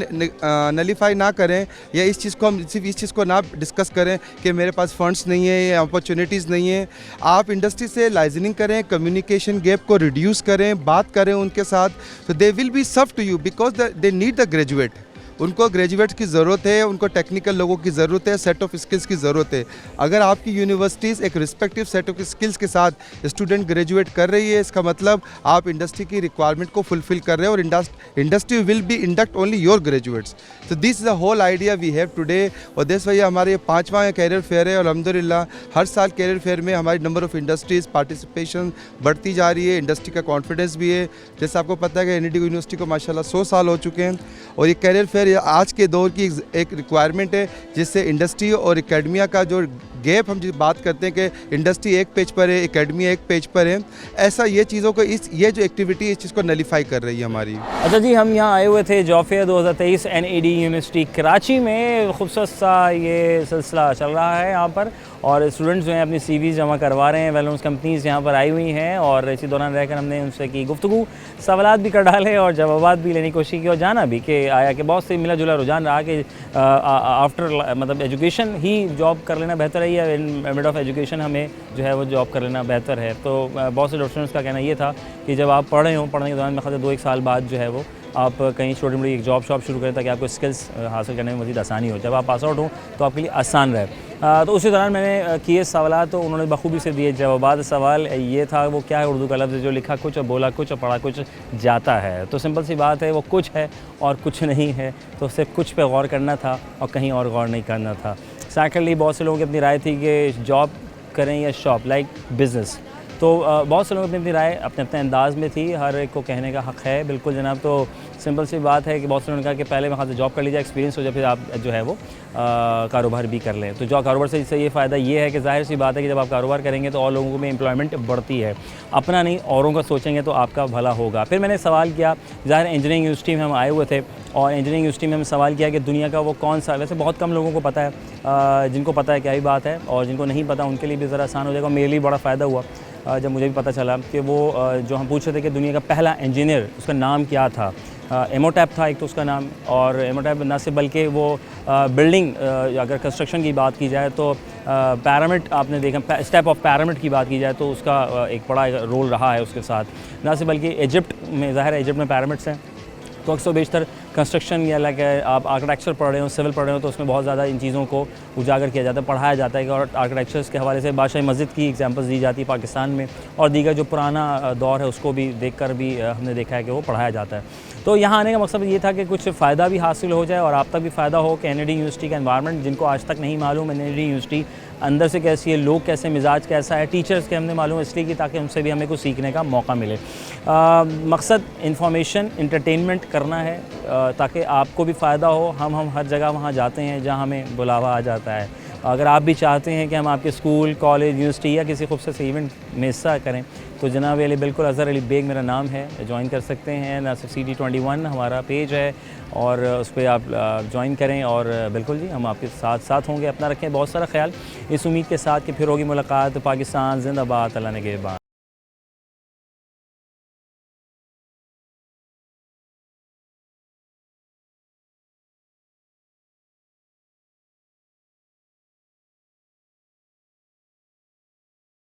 नलीफाई ना करें, या इस चीज़ को हम सिर्फ इस चीज़ को ना डिस्कस करें कि मेरे पास फंड्स नहीं है या अपॉर्चुनिटीज़ नहीं है। आप इंडस्ट्री से लाइजनिंग करें, कम्युनिकेशन गैप को रिड्यूस करें, बात करें उनके साथ, तो they will be serve to you because they need the graduate. उनको ग्रेजुएट्स की ज़रूरत है, उनको टेक्निकल लोगों की ज़रूरत है, सेट ऑफ स्किल्स की ज़रूरत है। अगर आपकी यूनिवर्सिटीज़ एक रिस्पेक्टिव सेट ऑफ स्किल्स के साथ स्टूडेंट ग्रेजुएट कर रही है, इसका मतलब आप इंडस्ट्री की रिक्वायरमेंट को फुलफिल कर रहे हैं और industry will be induct only your graduates. तो this is the whole idea we have today. और देश भैया हमारे ये 5वां कैरियर फेयर है और अल्हम्दुलिल्लाह हर साल कैरियर फेयर में हमारी नंबर ऑफ़ इंडस्ट्रीज़ पार्टिसिपेशन बढ़ती जा रही है, इंडस्ट्री का कॉन्फिडेंस भी है। जैसे आपको पता है कि एनईडी यूनिवर्सिटी को माशाल्लाह 100 साल हो चुके हैं और ये कैरियर फेयर आज के दौर की एक रिक्वायरमेंट है, जिससे इंडस्ट्री और एकेडमिया का जो गैप हम बात करते हैं कि इंडस्ट्री एक पेज पर है, एकेडमिया एक पेज पर है, ऐसा ये चीज़ों को ये जो एक्टिविटी इस चीज़ को नलीफाई कर रही है हमारी। अच्छा जी, हम यहाँ आए हुए थे job fair 2023 NED university Karachi में। खूबसूरत सा ये सिलसिला चल रहा है यहाँ पर और स्टूडेंट्स जो हैं अपनी सीवीज़ जमा करवा रहे हैं। वेल नोन कंपनीज़ यहाँ पर आई हुई हैं और इसी दौरान रहकर हमने उनसे की गुफ्तगू, सवालात भी कर डाले और जवाबात भी लेने की कोशिश की और जाना भी कि आया कि बहुत से मिला जुला रुझान रहा कि आफ्टर मतलब एजुकेशन ही जॉब कर लेना बेहतर है या इन मिड ऑफ एजुकेशन हमें जो है वो जॉब कर लेना बेहतर है। तो बहुत से स्टूडेंट्स का कहना ये था कि जब आप पढ़ रहे हो, पढ़ने के दौरान में खाते 2-1 साल बाद जो है वो आप कहीं छोटी मोटी एक जॉब शॉप शुरू करें ताकि आपको स्किल्स हासिल करने में मज़ीद आसानी हो। जब आप पास आउट हो तो आपके लिए आसान रहे। तो उसी दौरान मैंने किए सवाल तो उन्होंने बखूबी से दिए जवाब। सवाल ये था वो क्या है, उर्दू का लफ्ज़ जो लिखा कुछ और बोला कुछ और पढ़ा कुछ जाता है। तो सिंपल सी बात है, वो कुछ है और कुछ नहीं है, तो सिर्फ कुछ पे गौर करना था और कहीं और गौर नहीं करना था। सेकेंडली बहुत से लोगों की अपनी राय थी कि जॉब करें या शॉप लाइक बिज़नेस। तो बहुत से लोगों की अपनी राय अपने अपने अंदाज़ में थी, हर एक को कहने का हक़ है बिल्कुल जनाब। तो सिंपल सी बात है कि बहुत से लोगों ने कहा कि पहले वहाँ से जॉब कर लीजिए, एक्सपीरियंस हो जाए, फिर आप जो है वो कारोबार भी कर लें। तो जो कारोबार से इससे ये फ़ायदा ये है कि ज़ाहिर सी बात है कि जब आप कारोबार करेंगे तो और लोगों में एम्प्लॉयमेंट बढ़ती है। अपना नहीं औरों का सोचेंगे तो आपका भला होगा। फिर मैंने सवाल किया, ज़ाहिर इंजीनियरिंग यूनिवर्सिटी में हम आए हुए थे और इंजीनियरिंग यूनिवर्सिटी में हमने सवाल किया कि दुनिया का वो कौन सा, वैसे बहुत कम लोगों को पता है, जिनको पता है क्या ही बात है और जिनको नहीं पता उनके लिए भी ज़रा आसान हो जाएगा। मेरे लिए बड़ा फ़ायदा हुआ जब मुझे भी पता चला कि वो जो हम पूछ रहे थे कि दुनिया का पहला इंजीनियर उसका नाम क्या था। एमोटैप था एक तो उसका नाम, और एमोटैप न सिर्फ बल्कि वो बिल्डिंग अगर कंस्ट्रक्शन की बात की जाए तो पैरामिड आपने देखा, स्टेप ऑफ पैरामिड की बात की जाए तो उसका एक बड़ा रोल रहा है उसके साथ। न सिर्फ बल्कि इजिप्ट में, ज़ाहिर है इजिप्ट में पैरामिड्स हैं तो अक्सर बेशतर कंस्ट्रक्शन या लाइक आप आर्किटेक्चर पढ़ रहे हो, सिविल पढ़ रहे हो तो उसमें बहुत ज़्यादा इन चीज़ों को उजागर किया जाता है, पढ़ाया जाता है। और आर्किटेक्चर्स के हवाले से बादशाही मस्जिद की एग्जांपल्स दी जाती है पाकिस्तान में और दीगर जो पुराना दौर है उसको भी देखकर भी हमने देखा है कि वो पढ़ाया जाता है। तो यहाँ आने का मकसद ये था कि कुछ फ़ायदा भी हासिल हो जाए और आप तक भी फ़ायदा हो कि एनईडी यूनिवर्सिटी का एनवायरनमेंट, जिनको आज तक नहीं मालूम एनईडी यूनिवर्सिटी अंदर से कैसी है, लोग कैसे, मिजाज कैसा है, टीचर्स के हमने मालूम इसलिए कि ताकि उनसे भी हमें कुछ सीखने का मौका मिले। मकसद इंफॉर्मेशन इंटरटेनमेंट करना है ताकि आपको भी फ़ायदा हो। हम हर जगह वहाँ जाते हैं जहाँ हमें बुलावा आ जाता है। अगर आप भी चाहते हैं कि हम आपके स्कूल, कॉलेज, यूनिवर्सिटी या किसी खूबसूरत से इवेंट में हिस्सा करें तो जनाब अली बिल्कुल अज़हर अली बेग मेरा नाम है, ज्वाइन कर सकते हैं। नासिर CD21 हमारा पेज है और उस पर आप ज्वाइन करें और बिल्कुल जी हम आपके साथ होंगे। अपना रखें बहुत सारा ख्याल, इस उम्मीद के साथ कि फिर होगी मुलाकात। पाकिस्तान जिंदाबाद, अल्लाह ने के बाद।